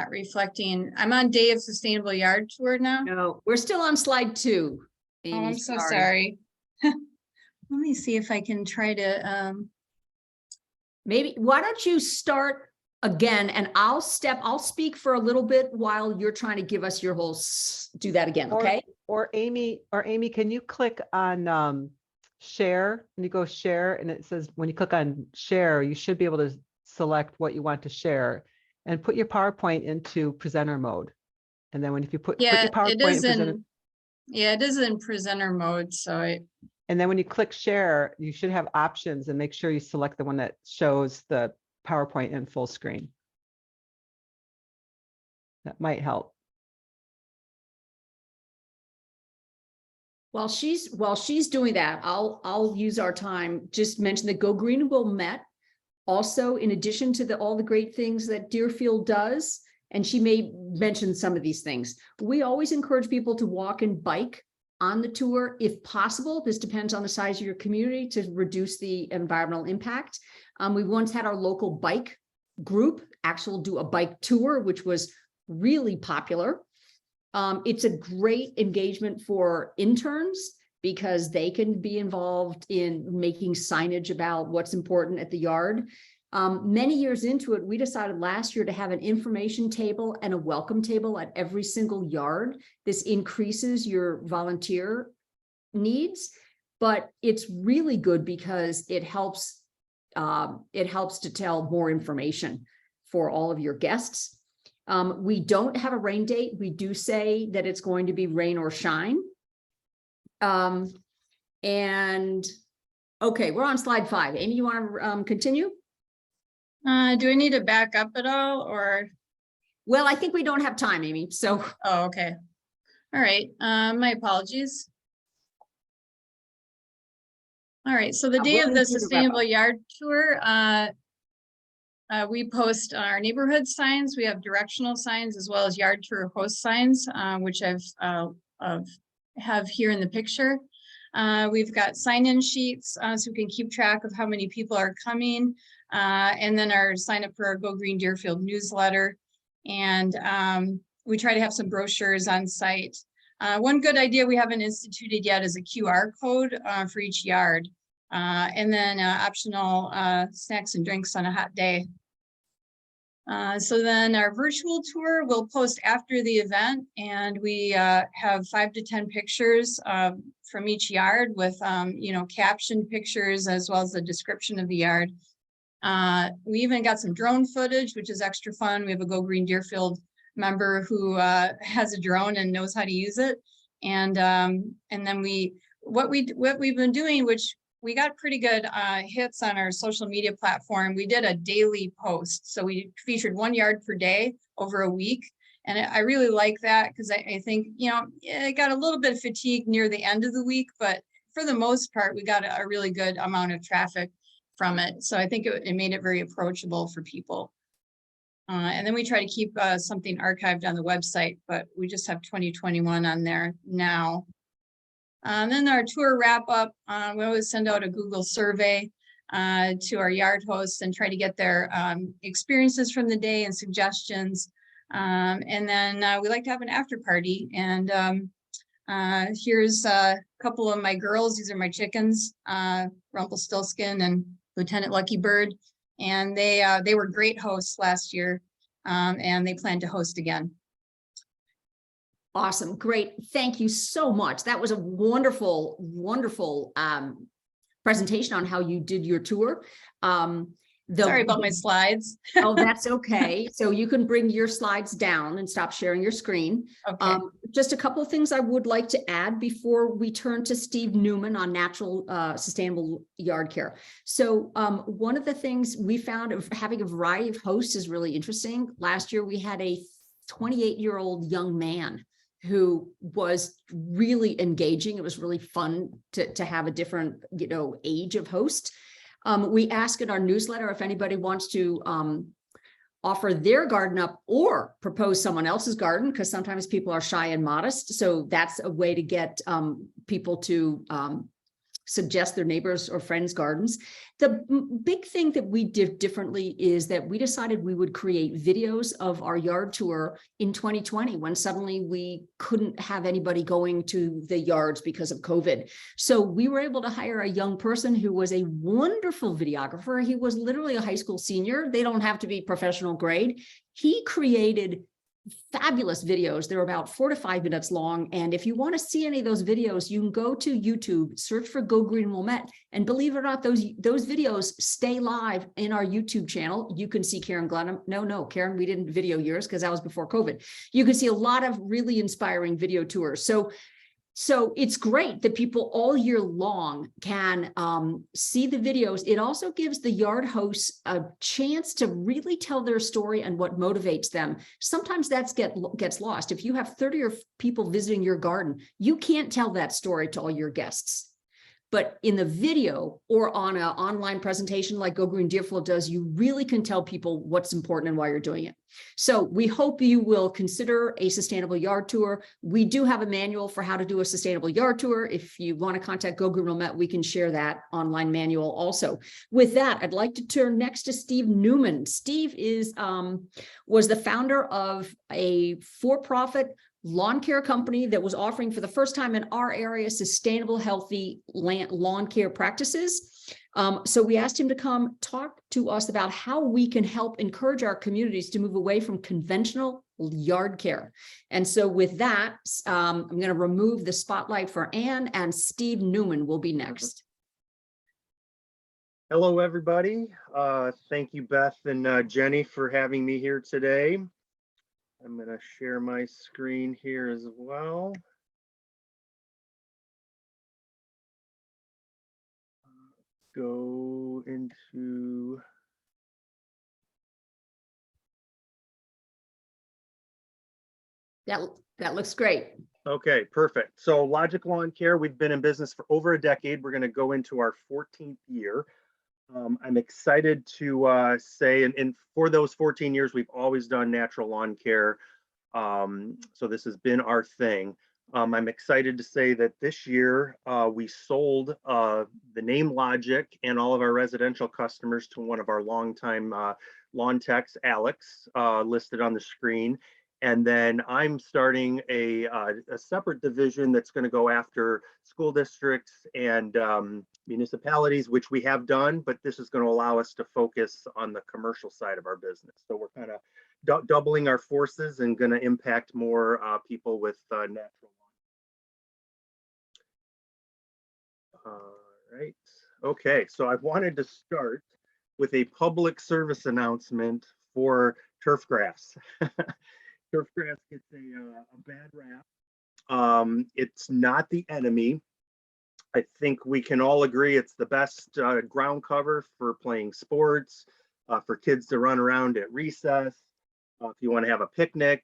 reflecting. I'm on Day of Sustainable Yard Tour now. No, we're still on slide 2. Oh, Amy, I'm so sorry. Let me see if I can try to, Maybe, why don't you start again, and I'll speak for a little bit while you're trying to give us your whole, do that again, okay? Or Amy, can you click on share, and you go share, and it says, when you click on share, you should be able to select what you want to share and put your PowerPoint into presenter mode. And then if you put your PowerPoint it is in presenter, it is in presenter mode. So and then when you click share, you should have options, and make sure you select the one that shows the PowerPoint in full screen. That might help. While she's doing that, I'll use our time, just mention that Go Green Wilmette. Also, in addition to all the great things that Deerfield does, and she may mention some of these things, we always encourage people to walk and bike on the tour if possible. This depends on the size of your community to reduce the environmental impact. We once had our local bike group actually do a bike tour, which was really popular. It's a great engagement for interns because they can be involved in making signage about what's important at the yard. Many years into it, we decided last year to have an information table and a welcome table at every single yard. This increases your volunteer needs, but it's really good because it helps to tell more information for all of your guests. We don't have a rain date. We do say that it's going to be rain or shine. And okay, we're on slide 5. Amy, you want to continue? do I need to back up at all, or? Well, I think we don't have time, Amy. So, Oh, okay. All right. My apologies. All right. So the day we'll of the need you to wrap Sustainable up. Yard Tour, we post our neighborhood signs. We have directional signs as well as yard tour host signs, which have here in the picture. We've got sign-in sheets so we can keep track of how many people are coming. And then our sign up for our Go Green Deerfield newsletter. And we try to have some brochures on site. One good idea we haven't instituted yet is a QR code for each yard. And then optional snacks and drinks on a hot day. So then our virtual tour will post after the event, and we have 5 to 10 pictures from each yard with captioned pictures as well as the description of the yard. We even got some drone footage, which is extra fun. We have a Go Green Deerfield member who has a drone and knows how to use it. And then what we've been doing, which we got pretty good hits on our social media platform. We did a daily post. So we featured 1 yard per day over a week. And I really like that because I think, it got a little bit fatigued near the end of the week, but for the most part, we got a really good amount of traffic from it. So I think it made it very approachable for people. And then we try to keep something archived on the website, but we just have 2021 on there now. And then our tour wrap up, we always send out a Google survey to our yard hosts and try to get their experiences from the day and suggestions. And then we like to have an after party. And here's a couple of my girls. These are my chickens, Rumpelstiltskin and Lieutenant Lucky Bird. And they were great hosts last year, and they plan to host again. awesome. Great. Thank you so much. That was a wonderful, wonderful presentation on how you did your tour. Sorry about my slides. Oh, that's okay. So you can bring your slides down and stop sharing your screen. Okay. Just a couple of things I would like to add before we turn to Steve Neumann on natural, sustainable yard care. So one of the things we found of having a variety of hosts is really interesting. Last year, we had a 28-year-old young man who was really engaging. It was really fun to have a different, age of host. We ask in our newsletter if anybody wants to offer their garden up or propose someone else's garden, because sometimes people are shy and modest. So that's a way to get people to suggest their neighbors or friends' gardens. The big thing that we did differently is that we decided we would create videos of our yard tour in 2020, when suddenly we couldn't have anybody going to the yards because of COVID. So we were able to hire a young person who was a wonderful videographer. He was literally a high school senior. They don't have to be professional grade. He created fabulous videos. They're about 4 to 5 minutes long. And if you want to see any of those videos, you can go to YouTube, search for Go Green Wilmette. And believe it or not, those videos stay live in our YouTube channel. You can see Karen Glennem. No, Karen, we didn't video yours because that was before COVID. You can see a lot of really inspiring video tours. So it's great that people all year long can see the videos. It also gives the yard hosts a chance to really tell their story and what motivates them. Sometimes that gets lost. If you have 30 or people visiting your garden, you can't tell that story to all your guests. But in the video or on an online presentation like Go Green Deerfield does, you really can tell people what's important and why you're doing it. So we hope you will consider a sustainable yard tour. We do have a manual for how to do a sustainable yard tour. If you want to contact Go Green Wilmette, we can share that online manual also. With that, I'd like to turn next to Steve Neumann. Steve was the founder of a for-profit lawn care company that was offering for the first time in our area sustainable, healthy lawn care practices. So we asked him to come talk to us about how we can help encourage our communities to move away from conventional yard care. And so with that, I'm going to remove the spotlight for Ann, and Steve Neumann will be next. Hello, everybody. Thank you, Beth and Jenny, for having me here today. I'm going to share my screen here as well. Go into. That looks great. Okay, perfect. So Logic Lawn Care, we've been in business for over a decade. We're going to go into our 14th year. I'm excited to say, and for those 14 years, we've always done natural lawn care. So this has been our thing. I'm excited to say that this year we sold the name Logic and all of our residential customers to one of our longtime lawn techs, Alex, listed on the screen. And then I'm starting a separate division that's going to go after school districts and municipalities, which we have done, but this is going to allow us to focus on the commercial side of our business. So we're kind of doubling our forces and going to impact more people with natural lawn. All right. Okay. So I wanted to start with a public service announcement for turf grass. Turf grass gets a bad rap. It's not the enemy. I think we can all agree it's the best ground cover for playing sports, for kids to run around at recess. If you want to have a picnic,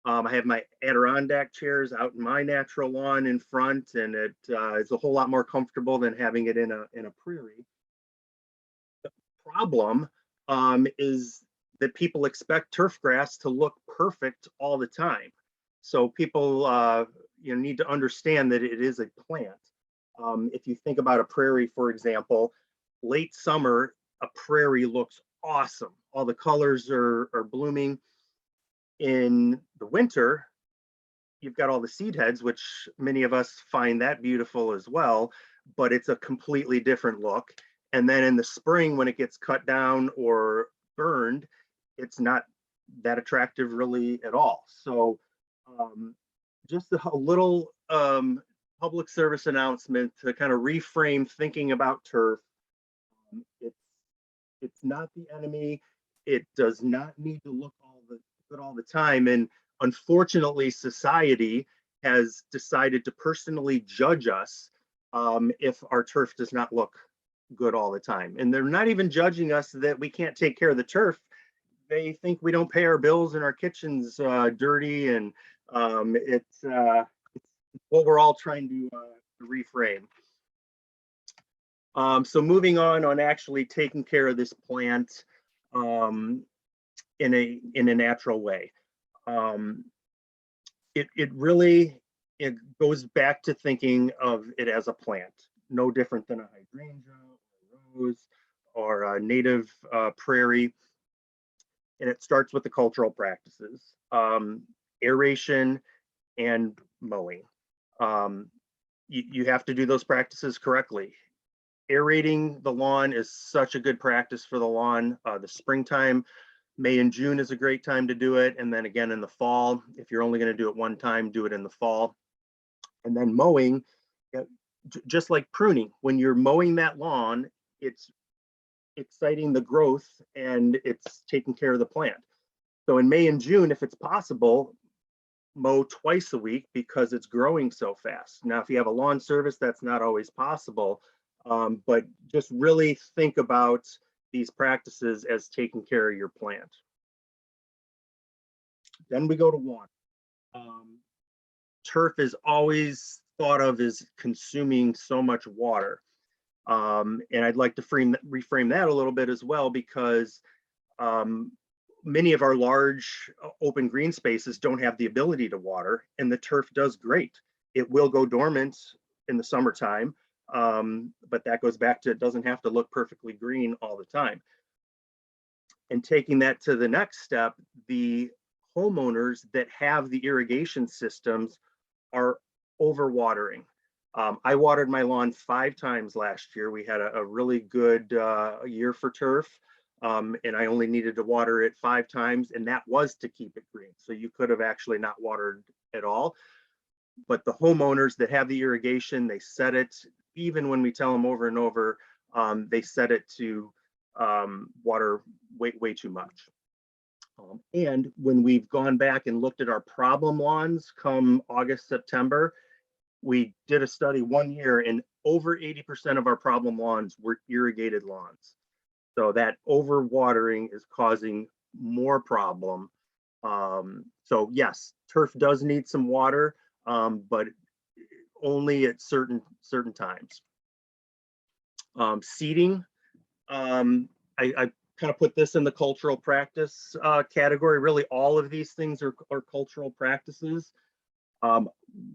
I have my Adirondack chairs out in my natural lawn in front, and it is a whole lot more comfortable than having it in a prairie. The problem is that people expect turf grass to look perfect all the time. So people need to understand that it is a plant. If you think about a prairie, for example, late summer, a prairie looks awesome. All the colors are blooming. In the winter, you've got all the seed heads, which many of us find that beautiful as well, but it's a completely different look. And then in the spring, when it gets cut down or burned, it's not that attractive really at all. So just a little public service announcement to kind of reframe thinking about turf. It's not the enemy. It does not need to look good all the time. And unfortunately, society has decided to personally judge us if our turf does not look good all the time. And they're not even judging us that we can't take care of the turf. They think we don't pay our bills and our kitchen's dirty, and it's what we're all trying to reframe. So moving on actually taking care of this plant in a natural way. It goes back to thinking of it as a plant, no different than a hydrangea or a rose or a native prairie. And it starts with the cultural practices, aeration and mowing. You have to do those practices correctly. Aerating the lawn is such a good practice for the lawn. The springtime, May and June is a great time to do it. And then again in the fall, if you're only going to do it one time, do it in the fall. And then mowing, just like pruning, when you're mowing that lawn, it's exciting the growth and it's taking care of the plant. So in May and June, if it's possible, mow twice a week because it's growing so fast. Now, if you have a lawn service, that's not always possible, but just really think about these practices as taking care of your plant. Then we go to water. Turf is always thought of as consuming so much water. And I'd like to reframe that a little bit as well, because many of our large open green spaces don't have the ability to water, and the turf does great. It will go dormant in the summertime, but that goes back to it doesn't have to look perfectly green all the time. And taking that to the next step, the homeowners that have the irrigation systems are overwatering. I watered my lawn 5 times last year. We had a really good year for turf, and I only needed to water it 5 times, and that was to keep it green. So you could have actually not watered at all. But the homeowners that have the irrigation, they set it, even when we tell them over and over, they set it to water way too much. And when we've gone back and looked at our problem lawns come August, September, we did a study 1 year and over 80% of our problem lawns were irrigated lawns. So that overwatering is causing more problem. So yes, turf does need some water, but only at certain times. Seeding, I kind of put this in the cultural practice category. Really, all of these things are cultural practices.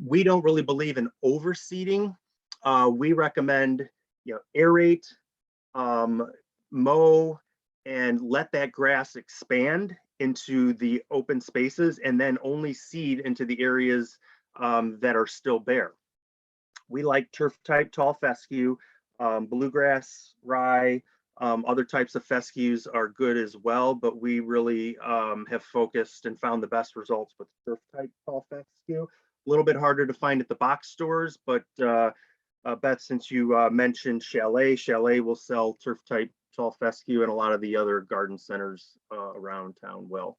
We don't really believe in overseeding. We recommend, aerate, mow, and let that grass expand into the open spaces, and then only seed into the areas that are still bare. We like turf type tall fescue, bluegrass, rye, other types of fescues are good as well, but we really have focused and found the best results with turf type tall fescue. A little bit harder to find at the box stores, but Beth, since you mentioned Chalet will sell turf type tall fescue, and a lot of the other garden centers around town will.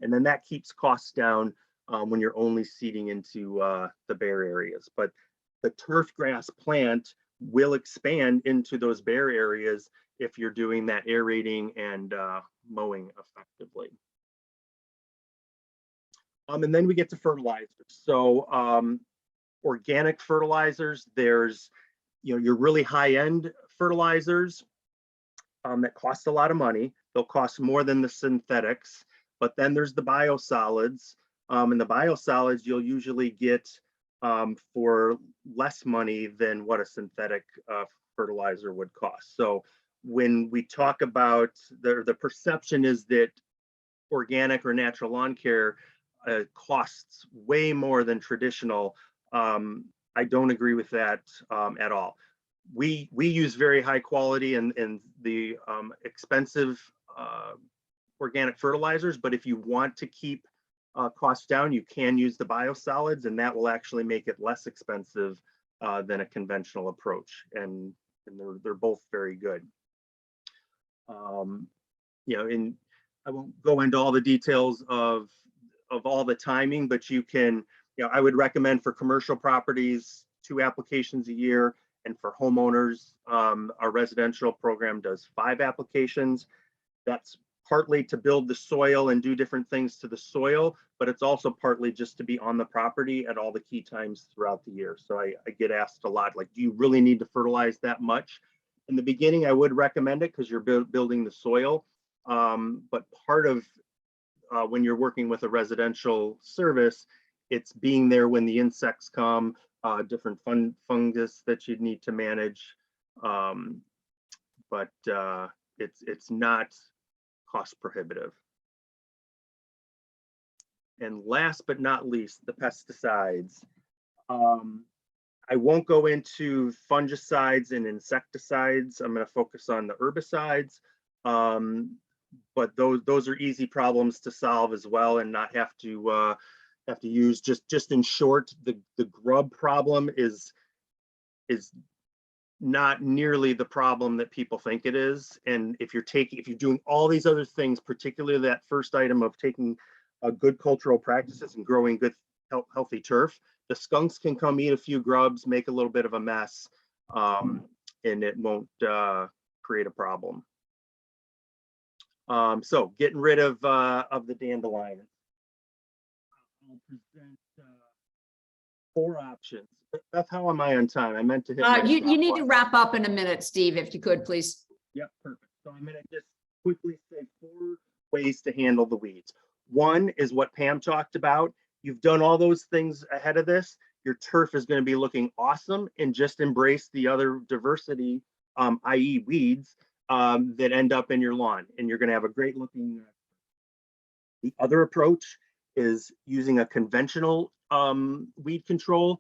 And then that keeps costs down when you're only seeding into the bare areas. But the turf grass plant will expand into those bare areas if you're doing that aerating and mowing effectively. And then we get to fertilizers. So organic fertilizers, there's your really high-end fertilizers that cost a lot of money. They'll cost more than the synthetics, but then there's the biosolids. And the biosolids you'll usually get for less money than what a synthetic fertilizer would cost. So when we talk about the perception is that organic or natural lawn care costs way more than traditional. I don't agree with that at all. We use very high quality and the expensive organic fertilizers, but if you want to keep costs down, you can use the biosolids, and that will actually make it less expensive than a conventional approach. And they're both very good. You know, and I won't go into all the details of all the timing, but you can, you know, I would recommend for commercial properties, 2 applications a year. And for homeowners, our residential program does 5 applications. That's partly to build the soil and do different things to the soil, but it's also partly just to be on the property at all the key times throughout the year. So I get asked a lot, like, do you really need to fertilize that much? In the beginning, I would recommend it because you're building the soil. But part of when you're working with a residential service, it's being there when the insects come, different fungus that you'd need to manage. But it's not cost prohibitive. And last but not least, the pesticides. I won't go into fungicides and insecticides. I'm going to focus on the herbicides. But those are easy problems to solve as well, and not have to use. Just in short, the grub problem is not nearly the problem that people think it is. And if you're doing all these other things, particularly that first item of taking good cultural practices and growing good healthy turf, the skunks can come eat a few grubs, make a little bit of a mess, and it won't create a problem. So getting rid of the dandelion. I'll present 4 options. Beth, how am I on time? I meant to hit. You need to wrap up in a minute, Steve, if you could, please. Yep, perfect. So I'm going to just quickly say 4 ways to handle the weeds. One is what Pam talked about. You've done all those things ahead of this. Your turf is going to be looking awesome, and just embrace the other diversity, i.e. weeds, that end up in your lawn, and you're going to have a great looking. The other approach is using a conventional weed control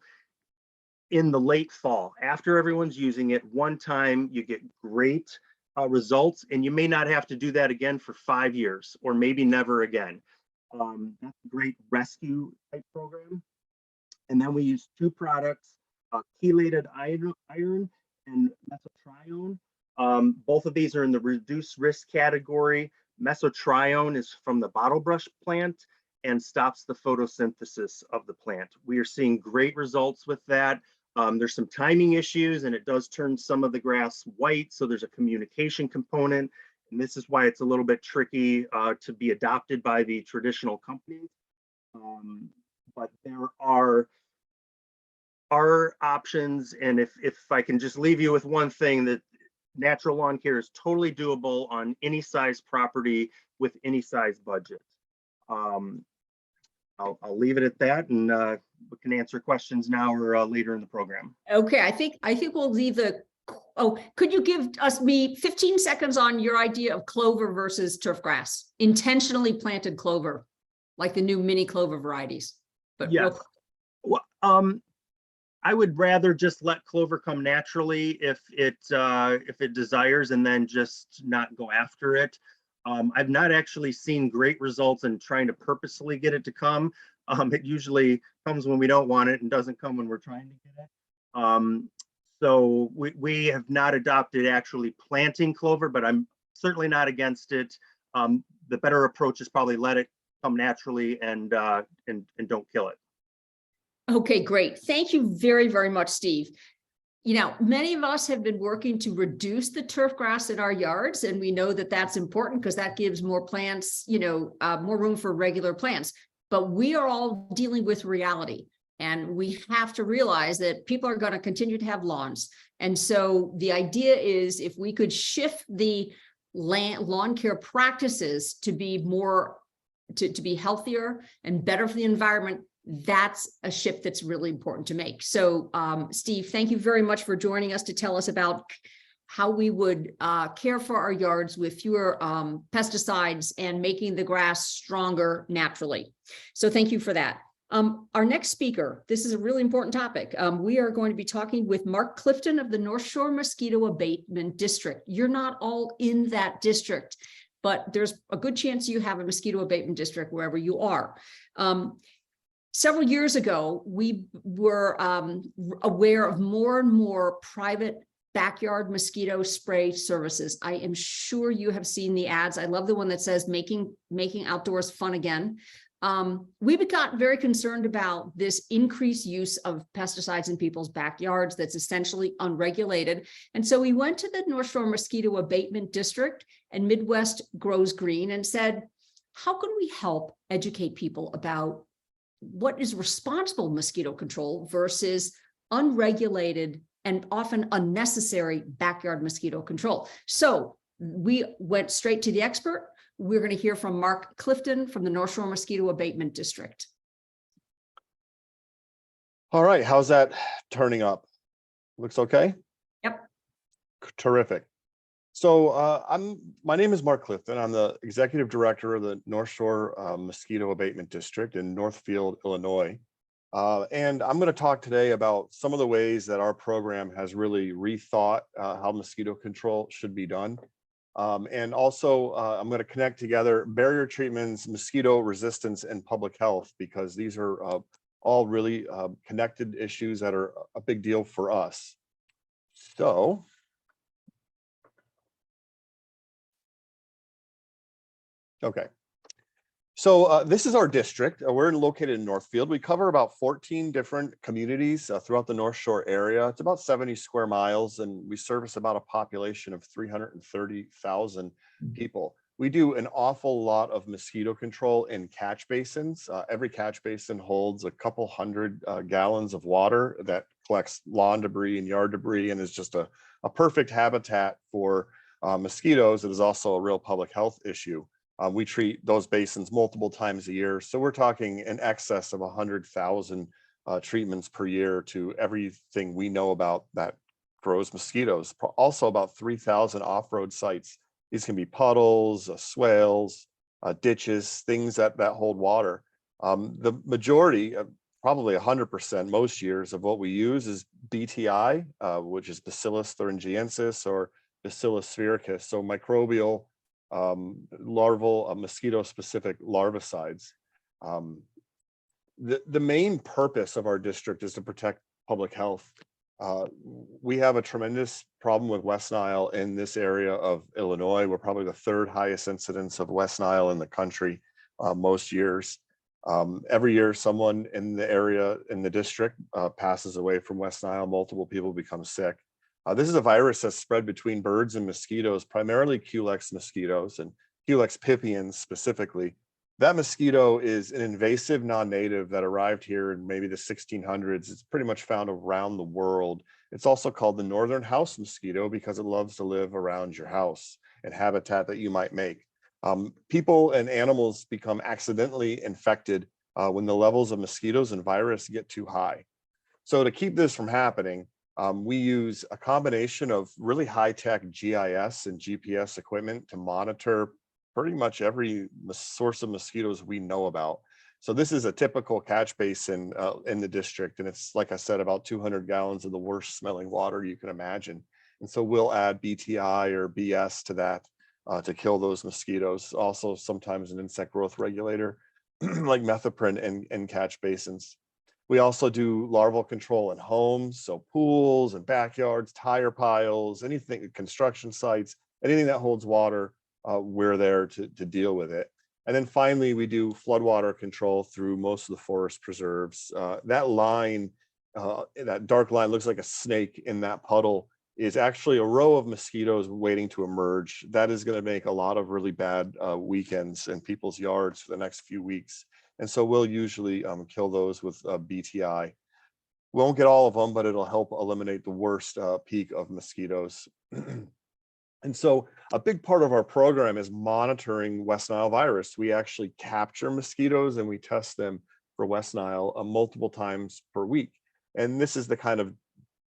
in the late fall. After everyone's using it one time, you get great results, and you may not have to do that again for 5 years, or maybe never again. That's a great rescue type program. And then we use 2 products, chelated iron and mesotrione. Both of these are in the reduced risk category. Mesotrione is from the bottle brush plant and stops the photosynthesis of the plant. We are seeing great results with that. There's some timing issues, and it does turn some of the grass white, so there's a communication component, and this is why it's a little bit tricky to be adopted by the traditional companies. But there are options, and if I can just leave you with one thing, that natural lawn care is totally doable on any size property with any size budget. I'll leave it at that, and we can answer questions now or later in the program. Okay, I think we'll leave the. Oh, could you give me 15 seconds on your idea of clover versus turf grass? Intentionally planted clover, like the new mini clover varieties. But yes, well, I would rather just let clover come naturally if it desires, and then just not go after it. I've not actually seen great results in trying to purposely get it to come. It usually comes when we don't want it and doesn't come when we're trying to get it. So we have not adopted actually planting clover, but I'm certainly not against it. The better approach is probably let it come naturally and don't kill it. Okay, great. Thank you very, very much, Steve. You know, many of us have been working to reduce the turf grass in our yards, and we know that that's important because that gives more plants, you know, more room for regular plants. But we are all dealing with reality, and we have to realize that people are going to continue to have lawns. And so the idea is, if we could shift the lawn care practices to be more, to be healthier and better for the environment, that's a shift that's really important to make. So Steve, thank you very much for joining us to tell us about how we would care for our yards with fewer pesticides and making the grass stronger naturally. So thank you for that. Our next speaker, this is a really important topic. We are going to be talking with Mark Clifton of the North Shore Mosquito Abatement District. You're not all in that district, but there's a good chance you have a mosquito abatement district wherever you are. Several years ago, we were aware of more and more private backyard mosquito spray services. I am sure you have seen the ads. I love the one that says making outdoors fun again. We've got very concerned about this increased use of pesticides in people's backyards that's essentially unregulated. And so we went to the North Shore Mosquito Abatement District and Midwest Grows Green and said, how can we help educate people about what is responsible mosquito control versus unregulated and often unnecessary backyard mosquito control? So we went straight to the expert. We're going to hear from Mark Clifton from the North Shore Mosquito Abatement District. All right, how's that turning up? Looks okay? Yep. Terrific. So my name is Mark Clifton. I'm the executive director of the North Shore Mosquito Abatement District in Northfield, Illinois. And I'm going to talk today about some of the ways that our program has really rethought how mosquito control should be done. And also I'm going to connect together barrier treatments, mosquito resistance, and public health, because these are all really connected issues that are a big deal for us. So okay. So this is our district. We're located in Northfield. We cover about 14 different communities throughout the North Shore area. It's about 70 square miles, and we service about a population of 330,000 people. We do an awful lot of mosquito control in catch basins. Every catch basin holds a couple hundred gallons of water that collects lawn debris and yard debris, and is just a perfect habitat for mosquitoes. It is also a real public health issue. We treat those basins multiple times a year. So we're talking in excess of 100,000 treatments per year to everything we know about that grows mosquitoes. Also about 3,000 off-road sites. These can be puddles, swales, ditches, things that hold water. The majority, probably 100% most years, of what we use is BTI, which is Bacillus thuringiensis or Bacillus sphaericus. So microbial larval mosquito-specific larvicides. The main purpose of our district is to protect public health. We have a tremendous problem with West Nile in this area of Illinois. We're probably the third highest incidence of West Nile in the country most years. Every year, someone in the area, in the district, passes away from West Nile. Multiple people become sick. This is a virus that's spread between birds and mosquitoes, primarily Culex mosquitoes and Culex pipiens specifically. That mosquito is an invasive non-native that arrived here in maybe the 1600s. It's pretty much found around the world. It's also called the northern house mosquito because it loves to live around your house and habitat that you might make. People and animals become accidentally infected when the levels of mosquitoes and virus get too high. So to keep this from happening, we use a combination of really high-tech GIS and GPS equipment to monitor pretty much every source of mosquitoes we know about. So this is a typical catch basin in the district, and it's, like I said, about 200 gallons of the worst smelling water you can imagine. And so we'll add BTI or BS to that to kill those mosquitoes. Also sometimes an insect growth regulator like methoprin in catch basins. We also do larval control in homes, so pools and backyards, tire piles, anything, construction sites, anything that holds water, we're there to deal with it. And then finally, we do floodwater control through most of the forest preserves. That line, that dark line looks like a snake in that puddle, is actually a row of mosquitoes waiting to emerge. That is going to make a lot of really bad weekends in people's yards for the next few weeks. And so we'll usually kill those with BTI. We won't get all of them, but it'll help eliminate the worst peak of mosquitoes. And so a big part of our program is monitoring West Nile virus. We actually capture mosquitoes and we test them for West Nile multiple times per week. And this is the kind of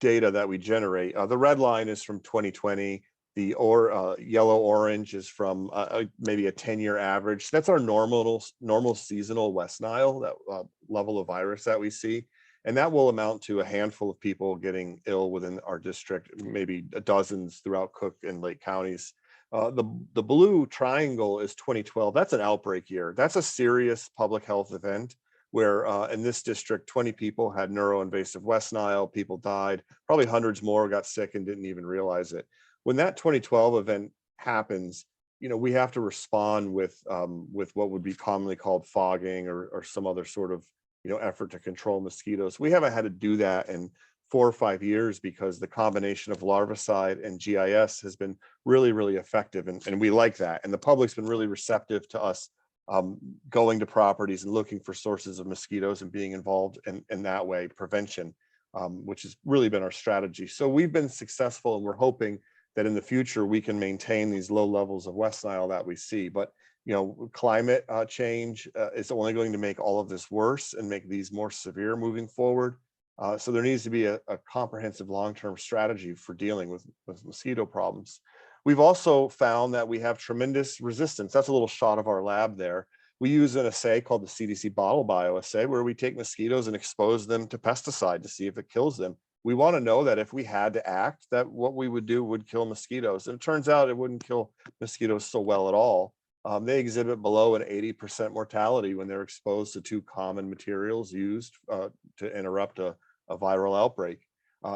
data that we generate. The red line is from 2020. The yellow orange is from maybe a 10-year average. That's our normal seasonal West Nile, that level of virus that we see. And that will amount to a handful of people getting ill within our district, maybe dozens throughout Cook and Lake counties. The blue triangle is 2012. That's an outbreak year. That's a serious public health event where in this district, 20 people had neuroinvasive West Nile, people died, probably hundreds more got sick and didn't even realize it. When that 2012 event happens, we have to respond with what would be commonly called fogging or some other sort of, effort to control mosquitoes. We haven't had to do that in 4 or 5 years because the combination of larvicide and GIS has been really, really effective. And we like that. And the public's been really receptive to us going to properties and looking for sources of mosquitoes and being involved in that way, prevention, which has really been our strategy. So we've been successful, and we're hoping that in the future we can maintain these low levels of West Nile that we see. But climate change is only going to make all of this worse and make these more severe moving forward. So there needs to be a comprehensive long-term strategy for dealing with mosquito problems. We've also found that we have tremendous resistance. That's a little shot of our lab there. We use an assay called the CDC bottle bioassay, where we take mosquitoes and expose them to pesticide to see if it kills them. We want to know that if we had to act, that what we would do would kill mosquitoes. And it turns out it wouldn't kill mosquitoes so well at all. They exhibit below an 80% mortality when they're exposed to 2 common materials used to interrupt a viral outbreak.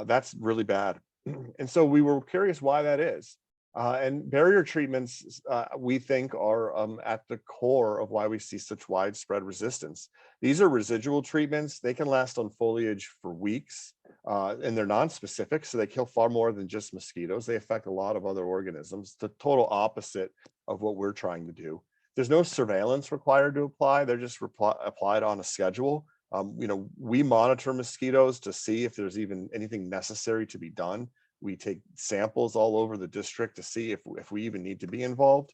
That's really bad. And so we were curious why that is. And barrier treatments, we think, are at the core of why we see such widespread resistance. These are residual treatments. They can last on foliage for weeks, and they're non-specific, so they kill far more than just mosquitoes. They affect a lot of other organisms, the total opposite of what we're trying to do. There's no surveillance required to apply. They're just applied on a schedule. We monitor mosquitoes to see if there's even anything necessary to be done. We take samples all over the district to see if we even need to be involved.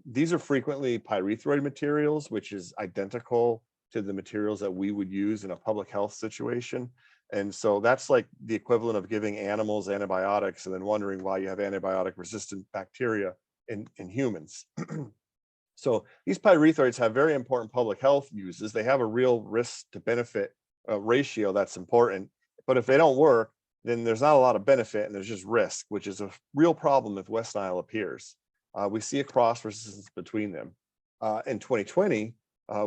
These are frequently pyrethroid materials, which is identical to the materials that we would use in a public health situation. And so that's like the equivalent of giving animals antibiotics and then wondering why you have antibiotic resistant bacteria in humans. So these pyrethroids have very important public health uses. They have a real risk to benefit ratio that's important. But if they don't work, then there's not a lot of benefit and there's just risk, which is a real problem if West Nile appears. We see a cross resistance between them. In 2020,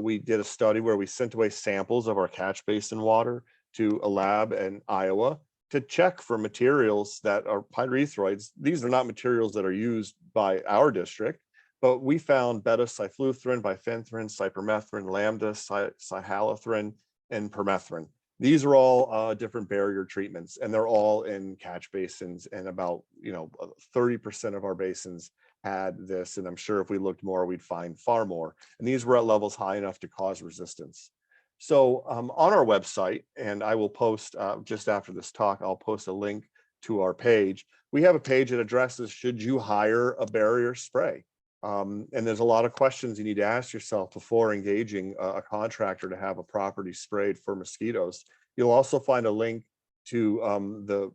we did a study where we sent away samples of our catch basin water to a lab in Iowa to check for materials that are pyrethroids. These are not materials that are used by our district, but we found beta-cyfluthrin, bifenthrin, cypermethrin, lambda, cyhalothrin, and permethrin. These are all different barrier treatments, and they're all in catch basins, and about 30% of our basins had this, and I'm sure if we looked more, we'd find far more. And these were at levels high enough to cause resistance. So on our website, and I will post just after this talk, I'll post a link to our page. We have a page that addresses, should you hire a barrier spray? And there's a lot of questions you need to ask yourself before engaging a contractor to have a property sprayed for mosquitoes. You'll also find a link to the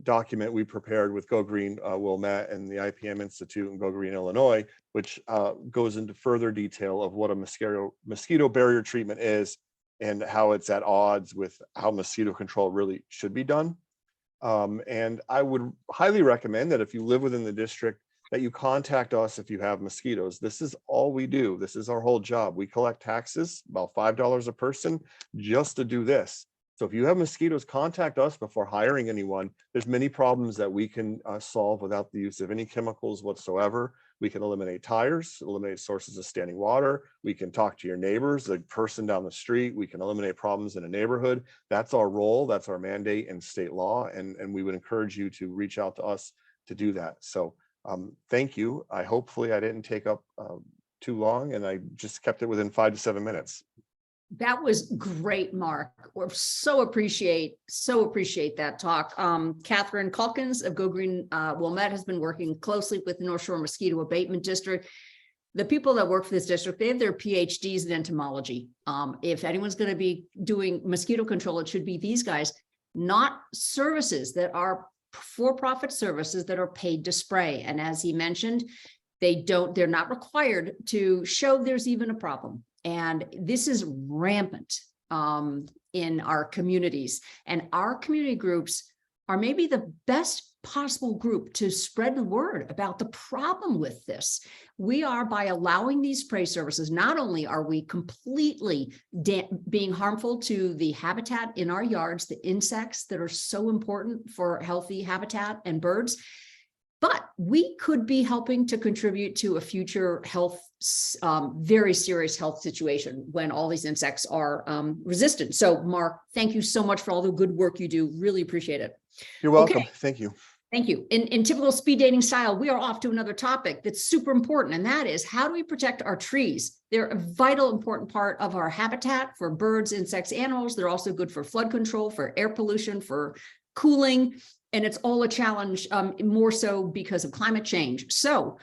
document we prepared with Go Green Wilmette and the IPM Institute in Go Green, Illinois, which goes into further detail of what a mosquito barrier treatment is and how it's at odds with how mosquito control really should be done. And I would highly recommend that if you live within the district, that you contact us if you have mosquitoes. This is all we do. This is our whole job. We collect taxes, about $5 a person, just to do this. So if you have mosquitoes, contact us before hiring anyone. There's many problems that we can solve without the use of any chemicals whatsoever. We can eliminate tires, eliminate sources of standing water. We can talk to your neighbors, the person down the street. We can eliminate problems in a neighborhood. That's our role. That's our mandate in state law. And we would encourage you to reach out to us to do that. So thank you. Hopefully I didn't take up too long, and I just kept it within 5 to 7 minutes. That was great, Mark. We so appreciate that talk. Catherine Calkins of Go Green Wilmette has been working closely with the North Shore Mosquito Abatement District. The people that work for this district, they have their PhDs in entomology. If anyone's going to be doing mosquito control, it should be these guys, not services that are for-profit services that are paid to spray. And as he mentioned, they're not required to show there's even a problem. And this is rampant in our communities, and our community groups are maybe the best possible group to spread the word about the problem with this. We are, by allowing these spray services, not only are we completely being harmful to the habitat in our yards, the insects that are so important for healthy habitat and birds, but we could be helping to contribute to a future health, very serious health situation when all these insects are resistant. So Mark, thank you so much for all the good work you do. Really appreciate it. You're welcome. Okay. Thank you. Thank you. In typical speed dating style, we are off to another topic that's super important, and that is, how do we protect our trees? They're a vital, important part of our habitat for birds, insects, animals. They're also good for flood control, for air pollution, for cooling, and it's all a challenge, more so because of climate change. So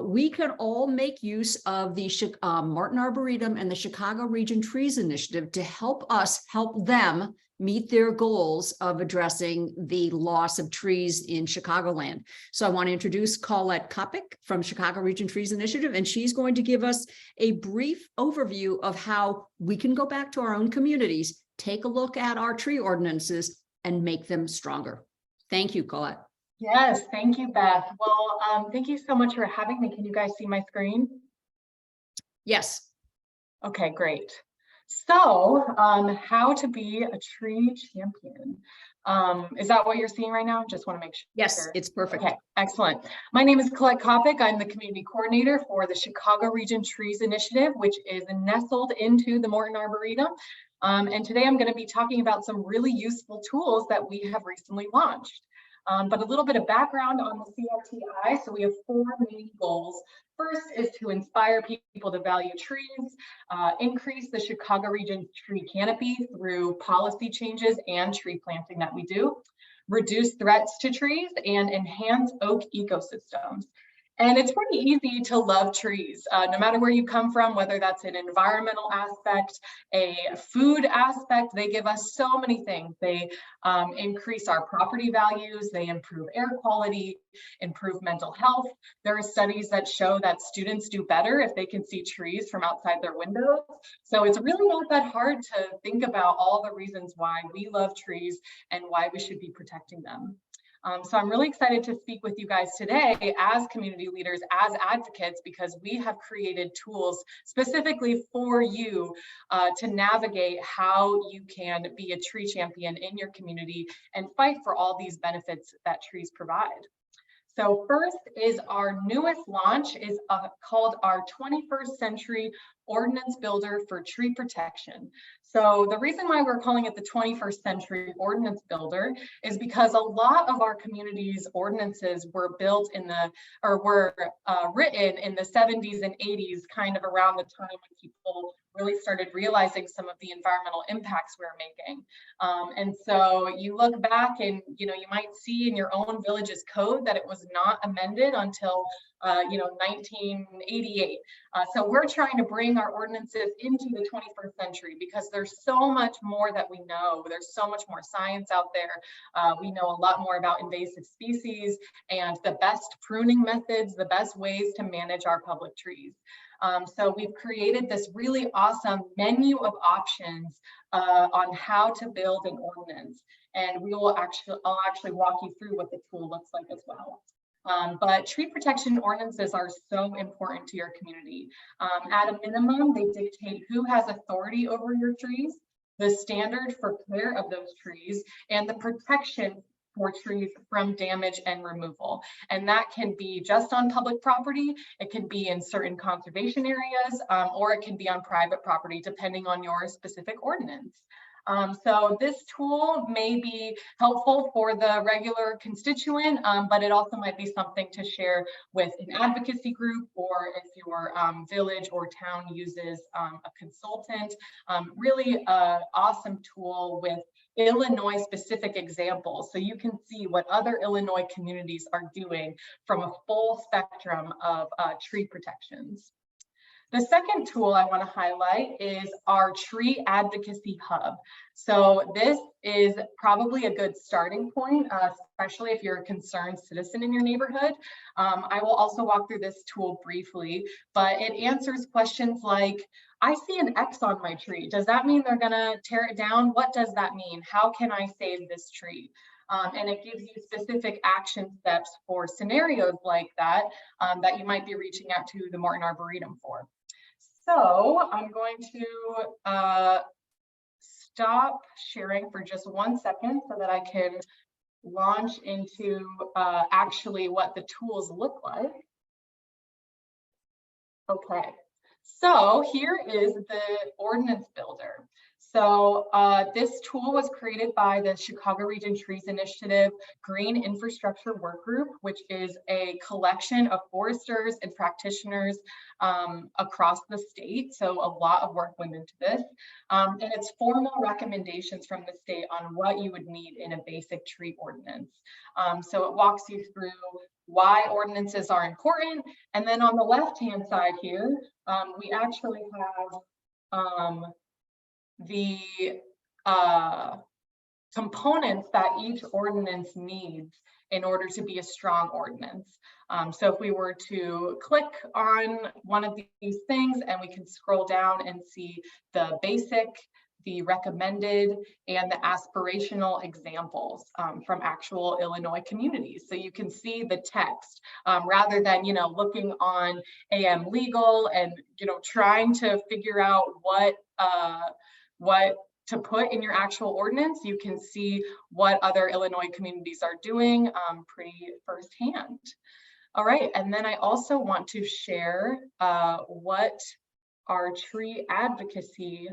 we can all make use of the Martin Arboretum and the Chicago Region Trees Initiative to help us help them meet their goals of addressing the loss of trees in Chicagoland. So I want to introduce Colette Kopic from Chicago Region Trees Initiative, and she's going to give us a brief overview of how we can go back to our own communities, take a look at our tree ordinances, and make them stronger. Thank you, Colette. Yes, thank you, Beth. Well, thank you so much for having me. Can you guys see my screen? Yes. Okay, great. So, how to be a tree champion. Is that what you're seeing right now? Just want to make sure. Yes, it's perfect. Okay, excellent. My name is Colette Kopic. I'm the community coordinator for the Chicago Region Trees Initiative, which is nestled into the Morton Arboretum. And today I'm going to be talking about some really useful tools that we have recently launched. But a little bit of background on the CRTI. So we have 4 main goals. First is to inspire people to value trees, increase the Chicago region tree canopy through policy changes and tree planting that we do, reduce threats to trees, and enhance oak ecosystems. And it's pretty easy to love trees, no matter where you come from, whether that's an environmental aspect, a food aspect. They give us so many things. They increase our property values, they improve air quality, improve mental health. There are studies that show that students do better if they can see trees from outside their windows. So it's really not that hard to think about all the reasons why we love trees and why we should be protecting them. So I'm really excited to speak with you guys today as community leaders, as advocates, because we have created tools specifically for you to navigate how you can be a tree champion in your community and fight for all these benefits that trees provide. So first is our newest launch is called our 21st Century Ordinance Builder for Tree Protection. So the reason why we're calling it the 21st Century Ordinance Builder is because a lot of our community's ordinances were built in the, or were written in the 70s and 80s, kind of around the time when people really started realizing some of the environmental impacts we're making. And so you look back and, you might see in your own village's code that it was not amended until 1988. So we're trying to bring our ordinances into the 21st century because there's so much more that we know. There's so much more science out there. We know a lot more about invasive species and the best pruning methods, the best ways to manage our public trees. So we've created this really awesome menu of options on how to build an ordinance. And I'll actually walk you through what the tool looks like as well. But tree protection ordinances are so important to your community. At a minimum, they dictate who has authority over your trees, the standard for care of those trees, and the protection for trees from damage and removal. And that can be just on public property, it can be in certain conservation areas, or it can be on private property, depending on your specific ordinance. So this tool may be helpful for the regular constituent, but it also might be something to share with an advocacy group, or if your village or town uses a consultant. Really awesome tool with Illinois specific examples, so you can see what other Illinois communities are doing from a full spectrum of tree protections. The second tool I want to highlight is our Tree Advocacy Hub. So this is probably a good starting point, especially if you're a concerned citizen in your neighborhood. I will also walk through this tool briefly, but it answers questions like, I see an X on my tree. Does that mean they're going to tear it down? What does that mean? How can I save this tree? And it gives you specific action steps for scenarios like that, that you might be reaching out to the Morton Arboretum for. So I'm going to stop sharing for just 1 second so that I can launch into actually what the tools look like. Okay, so here is the ordinance builder. So this tool was created by the Chicago Region Trees Initiative Green Infrastructure Work Group, which is a collection of foresters and practitioners across the state. So a lot of work went into this. And it's formal recommendations from the state on what you would need in a basic tree ordinance. So it walks you through why ordinances are important. And then on the left-hand side here, we actually have the components that each ordinance needs in order to be a strong ordinance. So if we were to click on one of these things, and we can scroll down and see the basic, the recommended, and the aspirational examples from actual Illinois communities. So you can see the text rather than, looking on AM Legal and, trying to figure out what to put in your actual ordinance. You can see what other Illinois communities are doing pretty firsthand. All right, and then I also want to share what our tree advocacy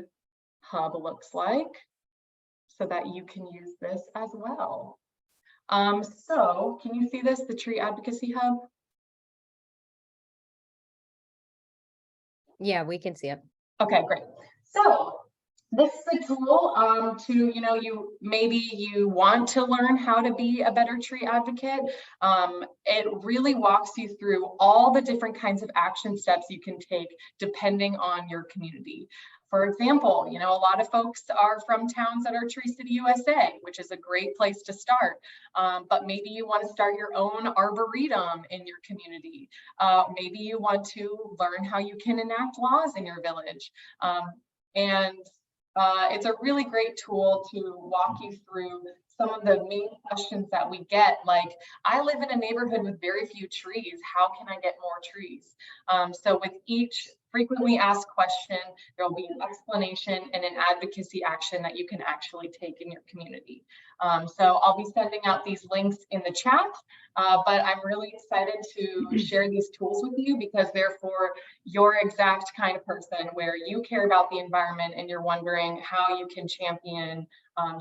hub looks like so that you can use this as well. So can you see this, the tree advocacy hub? Yeah, we can see it. Okay, great. So this is a tool to, maybe you want to learn how to be a better tree advocate. It really walks you through all the different kinds of action steps you can take depending on your community. For example, a lot of folks are from towns that are Tree City, USA, which is a great place to start. But maybe you want to start your own arboretum in your community. Maybe you want to learn how you can enact laws in your village. It's a really great tool to walk you through some of the main questions that we get, like, I live in a neighborhood with very few trees. How can I get more trees? So with each frequently asked question, there will be an explanation and an advocacy action that you can actually take in your community. So I'll be sending out these links in the chat, but I'm really excited to share these tools with you because they're for your exact kind of person where you care about the environment and you're wondering how you can champion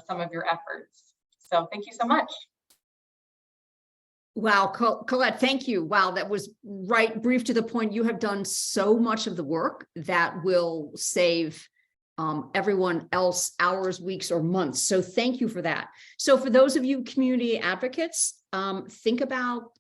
some of your efforts. So thank you so much. Wow, Colette, thank you. Wow, that was right, brief to the point. You have done so much of the work that will save everyone else hours, weeks, or months. So thank you for that. So for those of you community advocates, think about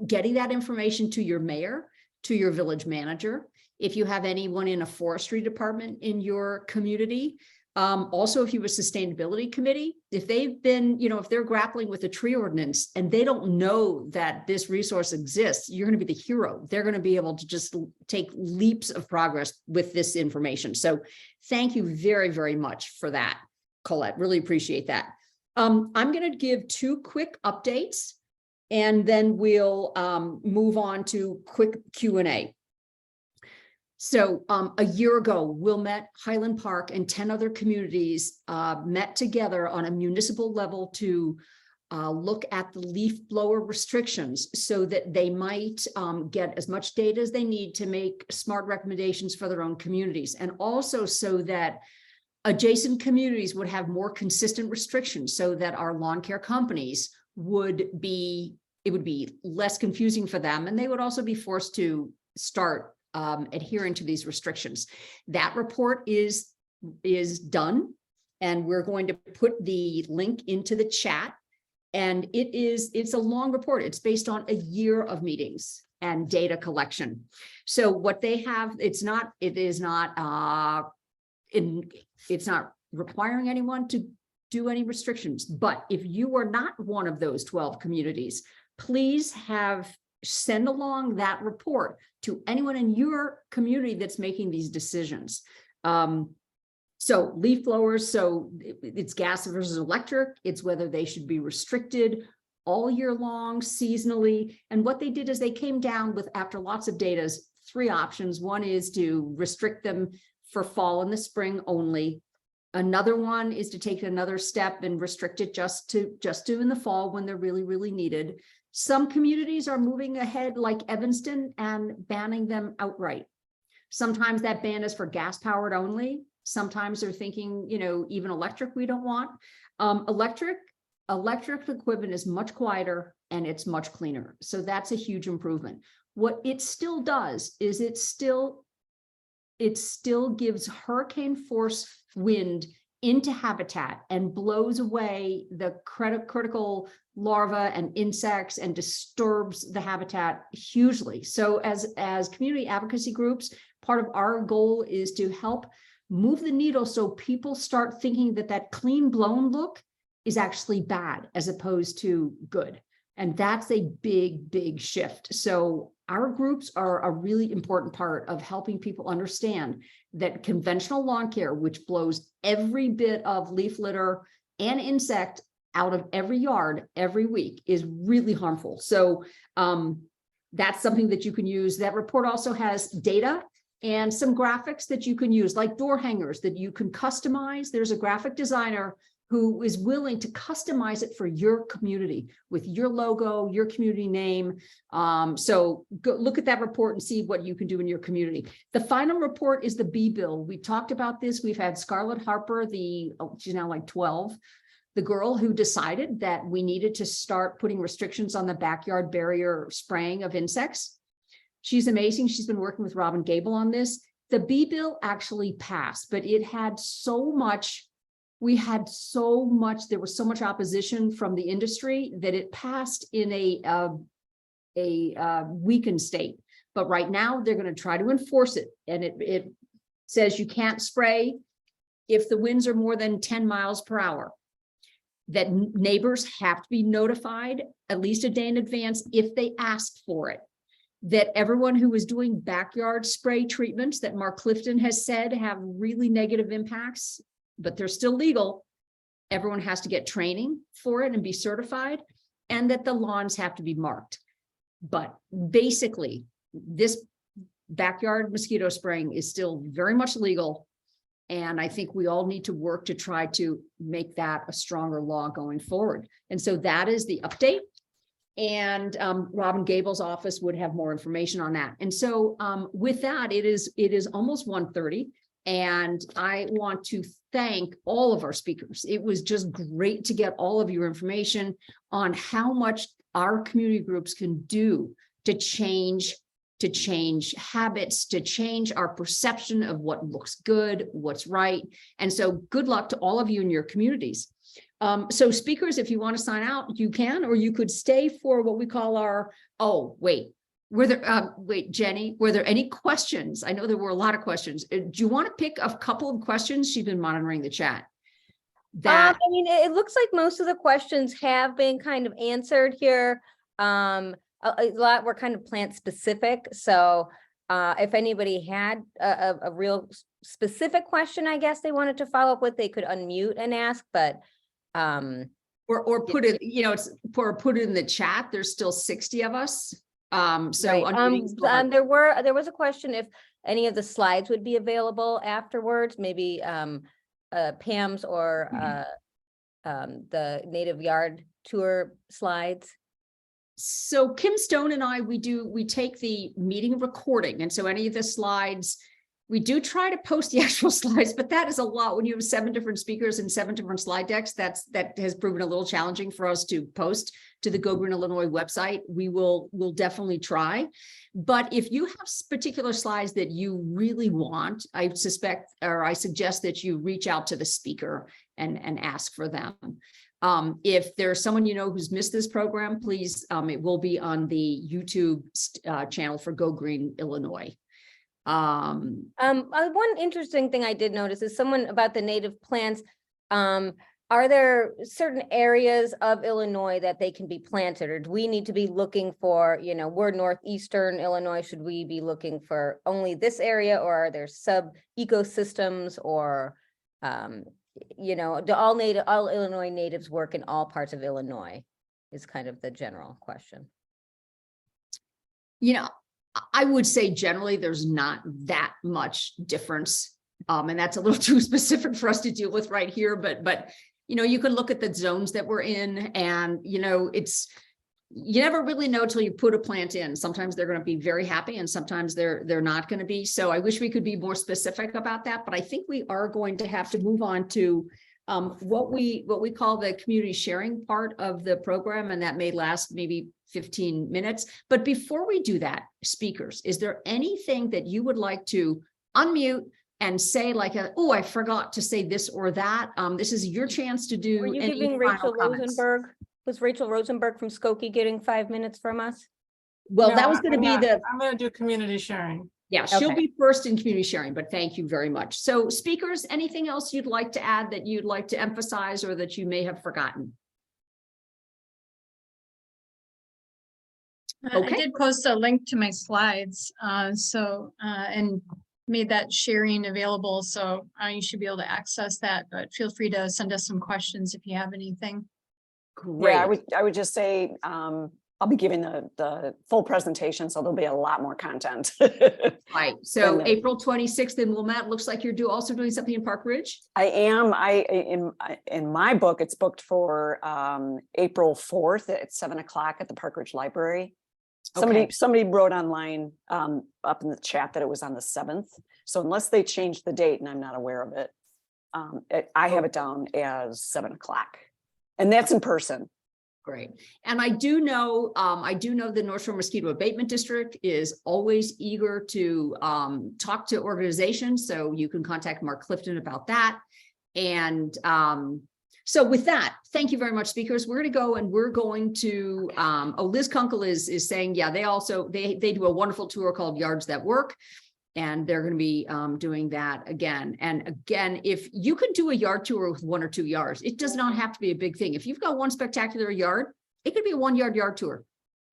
getting that information to your mayor, to your village manager. If you have anyone in a forestry department in your community, also, if you have a sustainability committee, if they've been, if they're grappling with a tree ordinance and they don't know that this resource exists, you're going to be the hero. They're going to be able to just take leaps of progress with this information. So thank you very, very much for that, Colette. Really appreciate that. I'm going to give 2 quick updates and then we'll move on to quick Q&A. So a year ago, Wilmette, Highland Park, and 10 other communities met together on a municipal level to look at the leaf blower restrictions so that they might get as much data as they need to make smart recommendations for their own communities. And also so that adjacent communities would have more consistent restrictions so that our lawn care companies would be, it would be less confusing for them. And they would also be forced to start adhering to these restrictions. That report is done, and we're going to put the link into the chat. And it's a long report. It's based on a year of meetings and data collection. So what they have, it's not requiring anyone to do any restrictions. But if you are not one of those 12 communities, please send along that report to anyone in your community that's making these decisions. So leaf blowers, so it's gas versus electric. It's whether they should be restricted all year long, seasonally. And what they did is they came down with, after lots of data, 3 options. One is to restrict them for fall and the spring only. Another one is to take another step and restrict it just to in the fall when they're really, really needed. Some communities are moving ahead, like Evanston, and banning them outright. Sometimes that ban is for gas powered only. Sometimes they're thinking, you know, even electric we don't want. Electric equipment is much quieter and it's much cleaner. So that's a huge improvement. What it still does is it still gives hurricane force wind into habitat and blows away the critical larvae and insects and disturbs the habitat hugely. So as community advocacy groups, part of our goal is to help move the needle so people start thinking that clean blown look is actually bad as opposed to good. And that's a big, big shift. So our groups are a really important part of helping people understand that conventional lawn care, which blows every bit of leaf litter and insect out of every yard every week, is really harmful. So that's something that you can use. That report also has data and some graphics that you can use, like door hangers that you can customize. There's a graphic designer who is willing to customize it for your community with your logo, your community name. So go look at that report and see what you can do in your community. The final report is the bee bill. We talked about this. We've had Scarlett Harper, she's now like 12, the girl who decided that we needed to start putting restrictions on the backyard barrier spraying of insects. She's amazing. She's been working with Robin Gable on this. The bee bill actually passed, but it had so much, there was so much opposition from the industry that it passed in a weakened state. But right now they're going to try to enforce it. And it says you can't spray if the winds are more than 10 miles per hour. That neighbors have to be notified at least a day in advance if they ask for it. That everyone who is doing backyard spray treatments that Mark Clifton has said have really negative impacts, but they're still legal. Everyone has to get training for it and be certified, and that the lawns have to be marked. But basically, this backyard mosquito spraying is still very much legal. And I think we all need to work to try to make that a stronger law going forward. And so that is the update. And Robin Gable's office would have more information on that. And so with that, it is almost 1:30. And I want to thank all of our speakers. It was just great to get all of your information on how much our community groups can do to change habits, to change our perception of what looks good, what's right. And so good luck to all of you in your communities. So speakers, if you want to sign out, you can, or you could stay for what we call our, Jenny, were there any questions? I know there were a lot of questions. Do you want to pick a couple of questions? She's been monitoring the chat. I mean, it looks like most of the questions have been kind of answered here. A lot were kind of plant specific. So if anybody had a real specific question, I guess they wanted to follow up with, they could unmute and ask, but or put it, put it in the chat. There's still 60 of us. There was a question if any of the slides would be available afterwards, maybe Pam's or the native yard tour slides. So Kim Stone and I, we take the meeting recording, and so any of the slides, we do try to post the actual slides, but that is a lot. When you have 7 different speakers and 7 different slide decks, that has proven a little challenging for us to post to the Go Green Illinois website. We'll definitely try. But if you have particular slides that you really want, I suggest that you reach out to the speaker and ask for them. If there's someone who's missed this program, please, it will be on the YouTube channel for Go Green Illinois. One interesting thing I did notice is someone about the native plants. Are there certain areas of Illinois that they can be planted, or do we need to be looking for, we're northeastern Illinois, should we be looking for only this area, or are there sub ecosystems or You know, do all Illinois natives work in all parts of Illinois is kind of the general question. You know, I would say generally there's not that much difference. And that's a little too specific for us to deal with right here, but you know, you can look at the zones that we're in, and you know, you never really know till you put a plant in. Sometimes they're going to be very happy and sometimes they're not going to be. So I wish we could be more specific about that, but I think we are going to have to move on to what we call the community sharing part of the program, and that may last maybe 15 minutes. But before we do that, speakers, is there anything that you would like to unmute and say, like, oh, I forgot to say this or that? This is your chance to do. Were you any giving final Rachel comments. Rosenberg? Was Rachel Rosenberg from Skokie getting 5 minutes from us? Well, No, that was going to I'm be not. I'm going to do community sharing. yeah, she'll Okay. be first in community sharing, but thank you very much. So speakers, anything else you'd like to add that you'd like to emphasize or that you may have forgotten? I Okay. did post a link to my slides, and made that sharing available, so you should be able to access that, but feel free to send us some questions if you have anything. Great. Yeah, I would just say, I'll be giving the full presentation, so there'll be a lot more content. Right. So And, April 26th in Wilmette, looks like you're also doing something in Park Ridge. I am, in my book, it's booked for April 4th at 7 o'clock at the Park Ridge Library. Okay. Somebody wrote online up in the chat that it was on the 7th. So unless they changed the date and I'm not aware of it, I have it down as 7 o'clock. And that's in person. Great. And I do know the North Shore Mosquito Abatement District is always eager to talk to organizations. So you can contact Mark Clifton about that. And so with that, thank you very much, speakers. We're going to go and we're going to, Liz Kunkel is saying, yeah, they do a wonderful tour called Yards That Work. And they're going to be doing that again. And again, if you could do a yard tour with 1 or 2 yards, it does not have to be a big thing. If you've got one spectacular yard, it could be a 1 yard tour.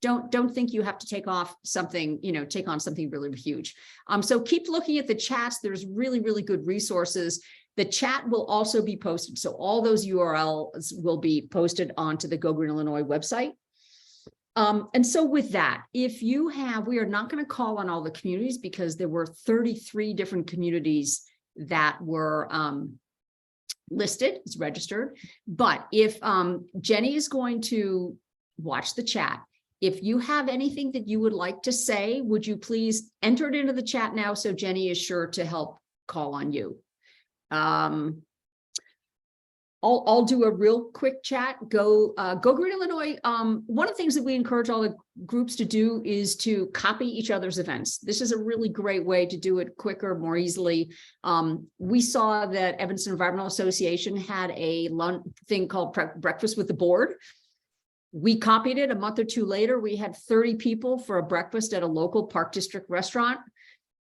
Don't think you have to take on something really huge. So keep looking at the chats. There's really, really good resources. The chat will also be posted. So all those URLs will be posted onto the Go Green Illinois website. And so with that, we are not going to call on all the communities because there were 33 different communities that were listed, it's registered. But if Jenny is going to watch the chat, if you have anything that you would like to say, would you please enter it into the chat now so Jenny is sure to help call on you. I'll do a real quick chat. Go Green Illinois. One of the things that we encourage all the groups to do is to copy each other's events. This is a really great way to do it quicker, more easily. We saw that Evanston Environmental Association had a thing called Breakfast with the Board. We copied it. A month or 2 later, we had 30 people for a breakfast at a local Park District restaurant.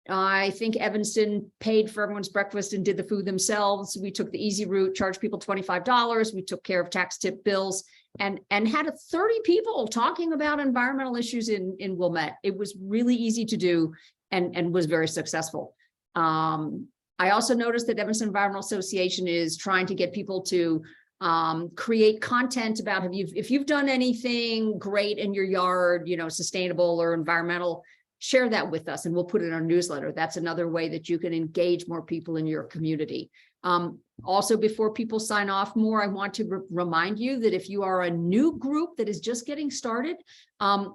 I think Evanston paid for everyone's breakfast and did the food themselves. We took the easy route, charged people $25. We took care of tax tip bills and had 30 people talking about environmental issues in Wilmette. It was really easy to do and was very successful. I also noticed that Evanston Environmental Association is trying to get people to create content about if you've done anything great in your yard, sustainable or environmental, share that with us and we'll put it in our newsletter. That's another way that you can engage more people in your community. Also, before people sign off more, I want to remind you that if you are a new group that is just getting started,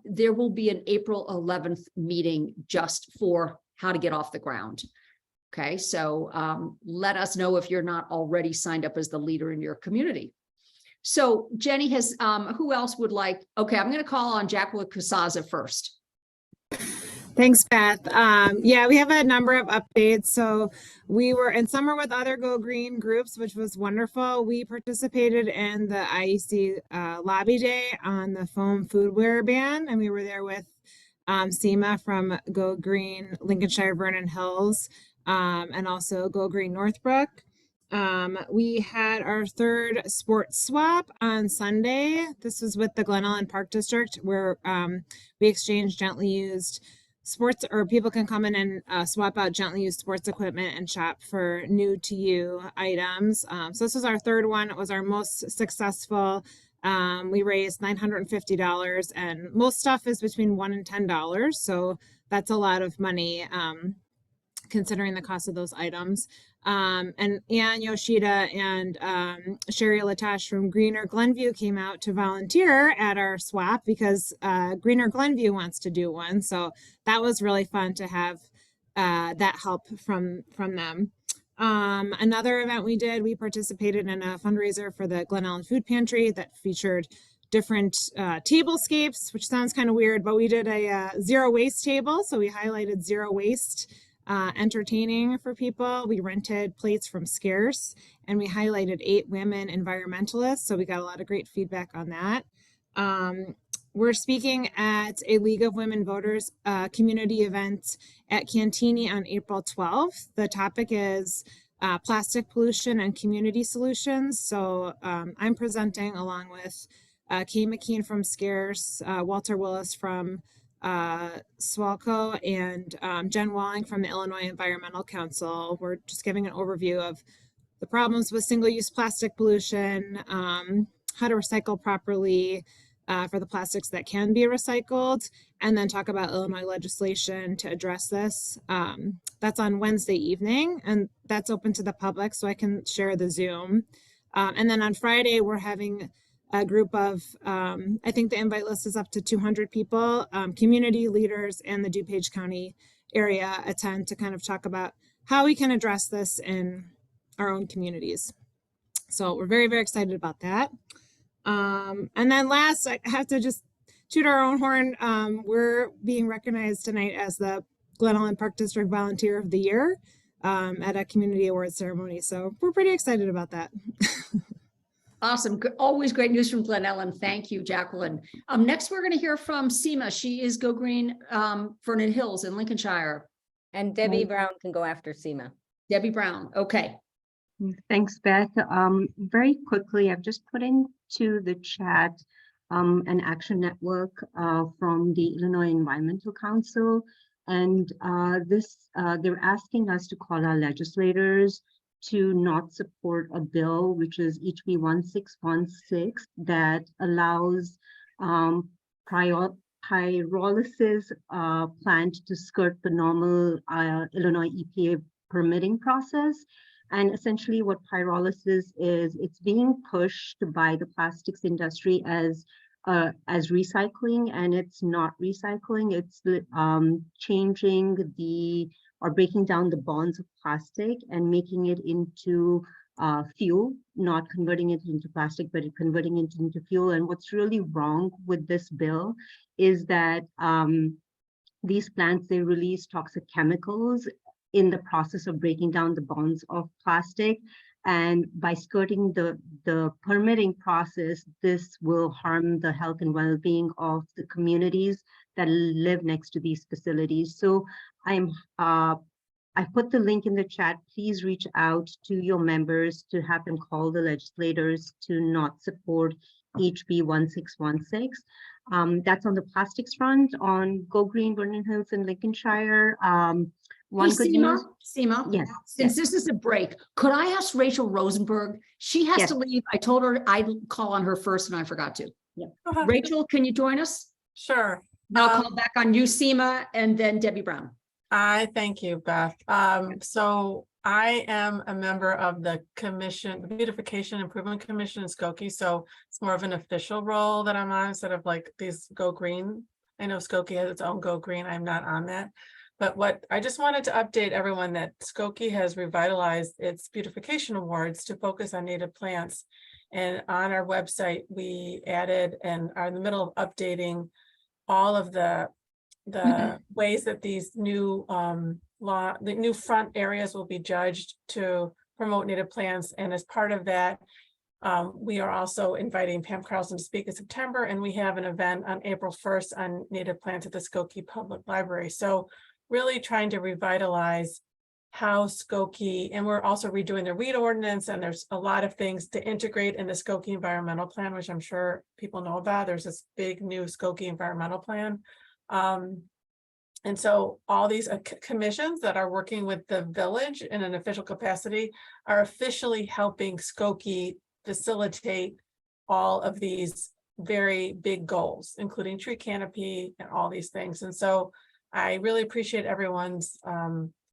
there will be an April 11th meeting just for how to get off the ground. Okay, so let us know if you're not already signed up as the leader in your community. So Jenny has, who else would like, okay, I'm going to call on Jacqueline Casaza first. Thanks, Beth. Yeah, we have a number of updates. So we were in summer with other Go Green groups, which was wonderful. We participated in the IEC lobby day on the foam foodware ban, and we were there with SEMA from Go Green Lincolnshire Vernon Hills and also Go Green Northbrook. We had our 3rd sports swap on Sunday. This was with the Glennemeier Park District, where we exchanged gently used sports, or people can come in and swap out gently used sports equipment and shop for new to you items. So this was our third one. It was our most successful. We raised $950, and most stuff is between $1 and $10. So that's a lot of money, considering the cost of those items. And Ann Yoshida and Sherry Latash from Greener Glenview came out to volunteer at our swap because Greener Glenview wants to do one. So that was really fun to have that help from them. Another event we did, we participated in a fundraiser for the Glen Ellen Food Pantry that featured different tablescapes, which sounds kind of weird, but we did a zero waste table. So we highlighted zero waste entertaining for people. We rented plates from Scarce, and we highlighted 8 women environmentalists. So we got a lot of great feedback on that. We're speaking at a League of Women Voters community event at Cantini on April 12th. The topic is plastic pollution and community solutions. So I'm presenting along with Kay McKean from Scarce, Walter Willis from SWANCC, and Jen Walling from the Illinois Environmental Council. We're just giving an overview of the problems with single-use plastic pollution, how to recycle properly for the plastics that can be recycled, and then talk about Illinois legislation to address this. That's on Wednesday evening, and that's open to the public, so I can share the Zoom. And then on Friday, we're having a group of, I think the invite list is up to 200 people, community leaders and the DuPage County area attend to kind of talk about how we can address this in our own communities. So we're very, very excited about that. And then last, I have to just toot our own horn. We're being recognized tonight as the Glen Ellen Park District Volunteer of the Year at a community awards ceremony. So we're pretty excited about that. Awesome. Always great news from Glen Ellen. Thank you, Jacqueline. Next, we're going to hear from Seema. She is Go Green Vernon Hills in Lincolnshire. And Debbie Brown can go after Seema. Debbie Brown. Okay. Thanks, Beth. Very quickly, I've just put into the chat an action network from the Illinois Environmental Council. And they're asking us to call our legislators to not support a bill, which is HB 1616, that allows pyrolysis plant to skirt the normal Illinois EPA permitting process. And essentially what pyrolysis is, it's being pushed by the plastics industry as recycling, and it's not recycling. It's changing or breaking down the bonds of plastic and making it into fuel, not converting it into plastic, but converting it into fuel. And what's really wrong with this bill is that these plants, they release toxic chemicals in the process of breaking down the bonds of plastic. And by skirting the permitting process, this will harm the health and well-being of the communities that live next to these facilities. So I put the link in the chat. Please reach out to your members to have them call the legislators to not support HB 1616. That's on the plastics front. On Go Green Vernon Hills in Lincolnshire, one good news. Seema, yes, since this is a break, could I ask Rachel Rosenberg? She has to leave. I told her I'd call on her first and I forgot to. Yeah. Rachel, can you join us? Sure. I'll call back on you, Seema, and then Debbie Brown. Thank you, Beth. So I am a member of the commission, the Beautification Improvement Commission in Skokie. So it's more of an official role that I'm on instead of like these Go Green. I know Skokie has its own Go Green. I'm not on that. But what I just wanted to update everyone that Skokie has revitalized its beautification awards to focus on native plants. And on our website, we added and are in the middle of updating all of the ways that these new the new front areas will be judged to promote native plants. And as part of that, we are also inviting Pam Karlson to speak in September, and we have an event on April 1st on native plants at the Skokie Public Library. So really trying to revitalize how Skokie, and we're also redoing the weed ordinance, and there's a lot of things to integrate in the Skokie environmental plan, which I'm sure people know about. There's this big new Skokie environmental plan. And And so all these commissions that are working with the village in an official capacity are officially helping Skokie facilitate all of these very big goals, including tree canopy and all these things. And so I really appreciate everyone's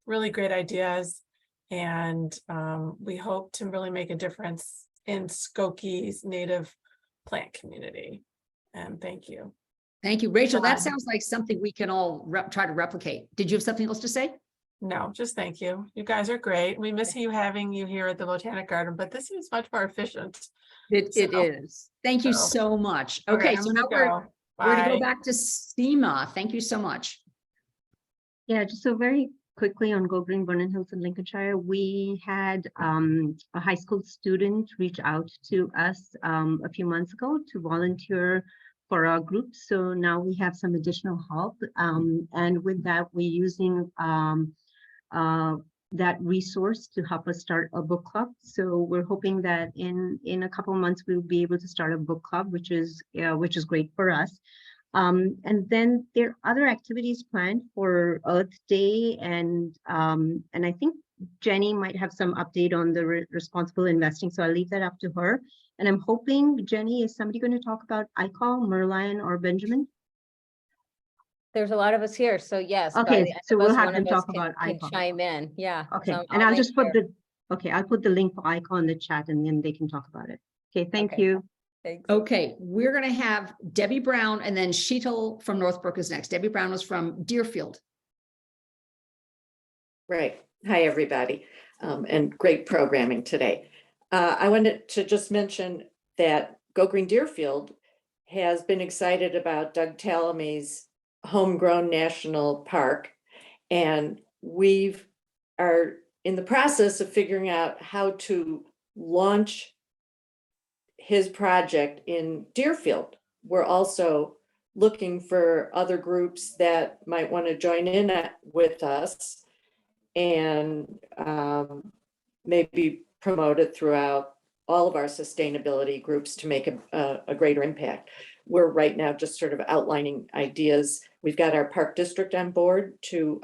really great ideas. And we hope to really make a difference in Skokie's native plant community. And thank you. Thank you, Rachel. That sounds like something we can all try to replicate. Did you have something else to say? No, just thank you. You guys are great. We miss having you here at the Botanic Garden, but this is much more efficient. It is. Thank you so much. Okay, so now we're going to go back to Seema. Thank you so much. Yeah, just so very quickly on Go Green, Vernon Hills in Lincolnshire, we had a high school student reach out to us a few months ago to volunteer for our group. So now we have some additional help. And with that, we're using that resource to help us start a book club. So we're hoping that in a couple of months, we'll be able to start a book club, which is great for us. And then there are other activities planned for Earth Day, and I think Jenny might have some update on the responsible investing. So I'll leave that up to her. And I'm hoping, Jenny, is somebody going to talk about ICOL, Merlion, or Benjamin? There's a lot of us here, so yes. Okay, so we'll have them talk about can ICOL. chime in, yeah. Okay, So and I'll make just put sure. I'll put the link for ICOL in the chat, and then they can talk about it. Okay, thank Okay. you. Thanks. Okay, we're going to have Debbie Brown and then Sheetal from Northbrook is next. Debbie Brown is from Deerfield. Right. Hi, everybody. And great programming today. I wanted to just mention that Go Green Deerfield has been excited about Doug Tallamy's homegrown national park. And we are in the process of figuring out how to launch his project in Deerfield. We're also looking for other groups that might want to join in with us and maybe promote it throughout all of our sustainability groups to make a greater impact. We're right now just sort of outlining ideas. We've got our park district on board to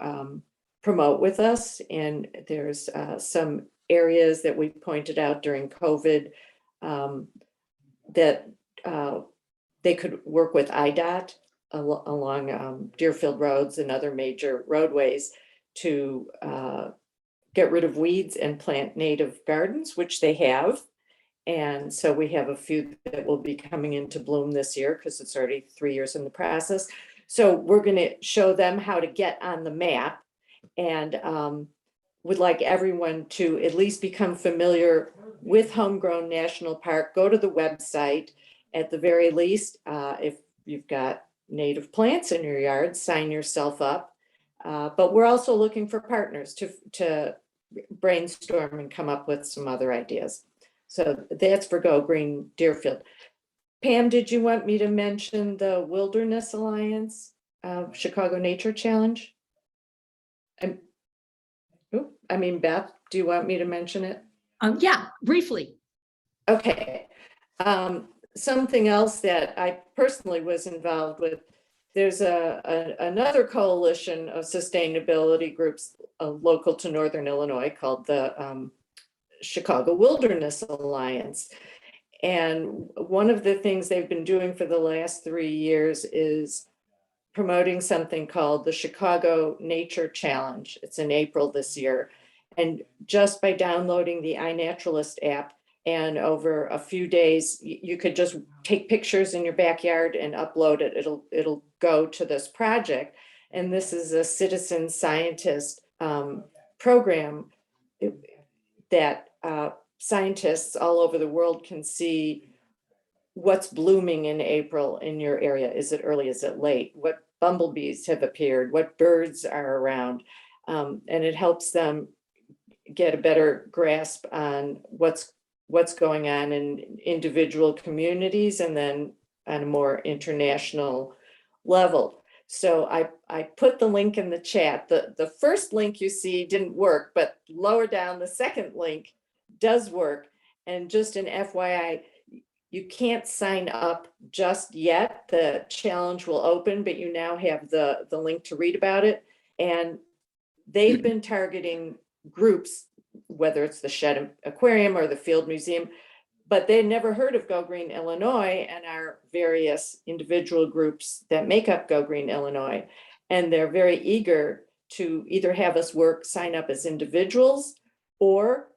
promote with us, and there's some areas that we pointed out during COVID that they could work with IDOT along Deerfield roads and other major roadways to get rid of weeds and plant native gardens, which they have. And so we have a few that will be coming into bloom this year because it's already 3 years in the process. So we're going to show them how to get on the map, and would like everyone to at least become familiar with Homegrown National Park. Go to the website at the very least. If you've got native plants in your yard, sign yourself up. But we're also looking for partners to brainstorm and come up with some other ideas. So that's for Go Green Deerfield. Pam, did you want me to mention the Wilderness Alliance Chicago Nature Challenge? Beth, do you want me to mention it? Yeah, briefly. Okay. Something else that I personally was involved with, there's another coalition of sustainability groups local to Northern Illinois called the Chicago Wilderness Alliance. And one of the things they've been doing for the last 3 years is promoting something called the Chicago Nature Challenge. It's in April this year. And just by downloading the iNaturalist app, and over a few days, you could just take pictures in your backyard and upload it. It'll go to this project. And this is a citizen scientist program that scientists all over the world can see what's blooming in April in your area. Is it early? Is it late? What bumblebees have appeared? What birds are around? And it helps them get a better grasp on what's going on in individual communities and then on a more international level. So I put the link in the chat. The first link you see didn't work, but lower down the second link does work. And just an FYI, you can't sign up just yet. The challenge will open, but you now have the link to read about it. And they've been targeting groups, whether it's the Shed Aquarium or the Field Museum, but they never heard of Go Green Illinois and our various individual groups that make up Go Green Illinois. And they're very eager to either have us sign up as individuals, or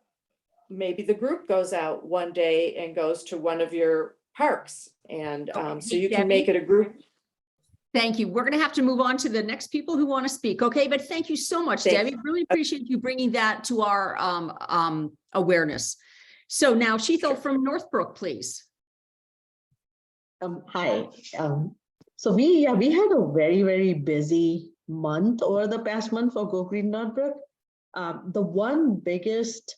maybe the group goes out one day and goes to one of your parks. And so you can make it a group. Thank you. We're going to have to move on to the next people who want to speak. Okay, but thank you so much, Thanks. Debbie. Really appreciate you bringing that to our awareness. So now Sheethal from Northbrook, please. Hi. So we had a very busy month over the past month for Go Green Northbrook. The one biggest,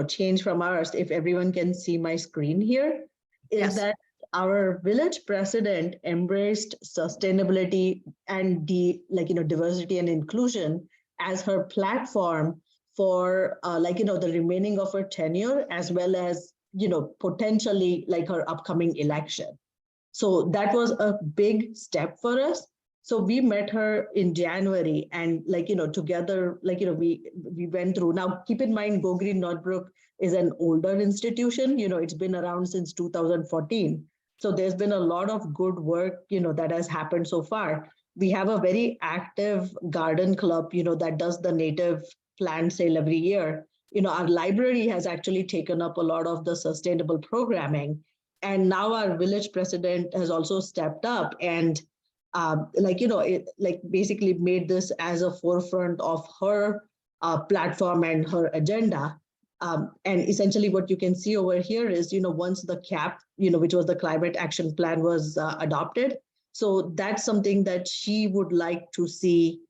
change from ours, if everyone can see my screen here, is that our village president embraced sustainability and diversity and inclusion as her platform for the remaining of her tenure, as well as potentially her upcoming election. So that was a big step for us. So we met her in January, and together, we went through. Now, keep in mind, Go Green Northbrook is an older institution. It's been around since 2014. So there's been a lot of good work, that has happened so far. We have a very active garden club, that does the native plant sale every year. Our library has actually taken up a lot of the sustainable programming. And now our village president has also stepped up and basically made this as a forefront of her platform and her agenda. And essentially what you can see over here is, once the CAP, which was the Climate Action Plan, was adopted. So that's something that she would like to see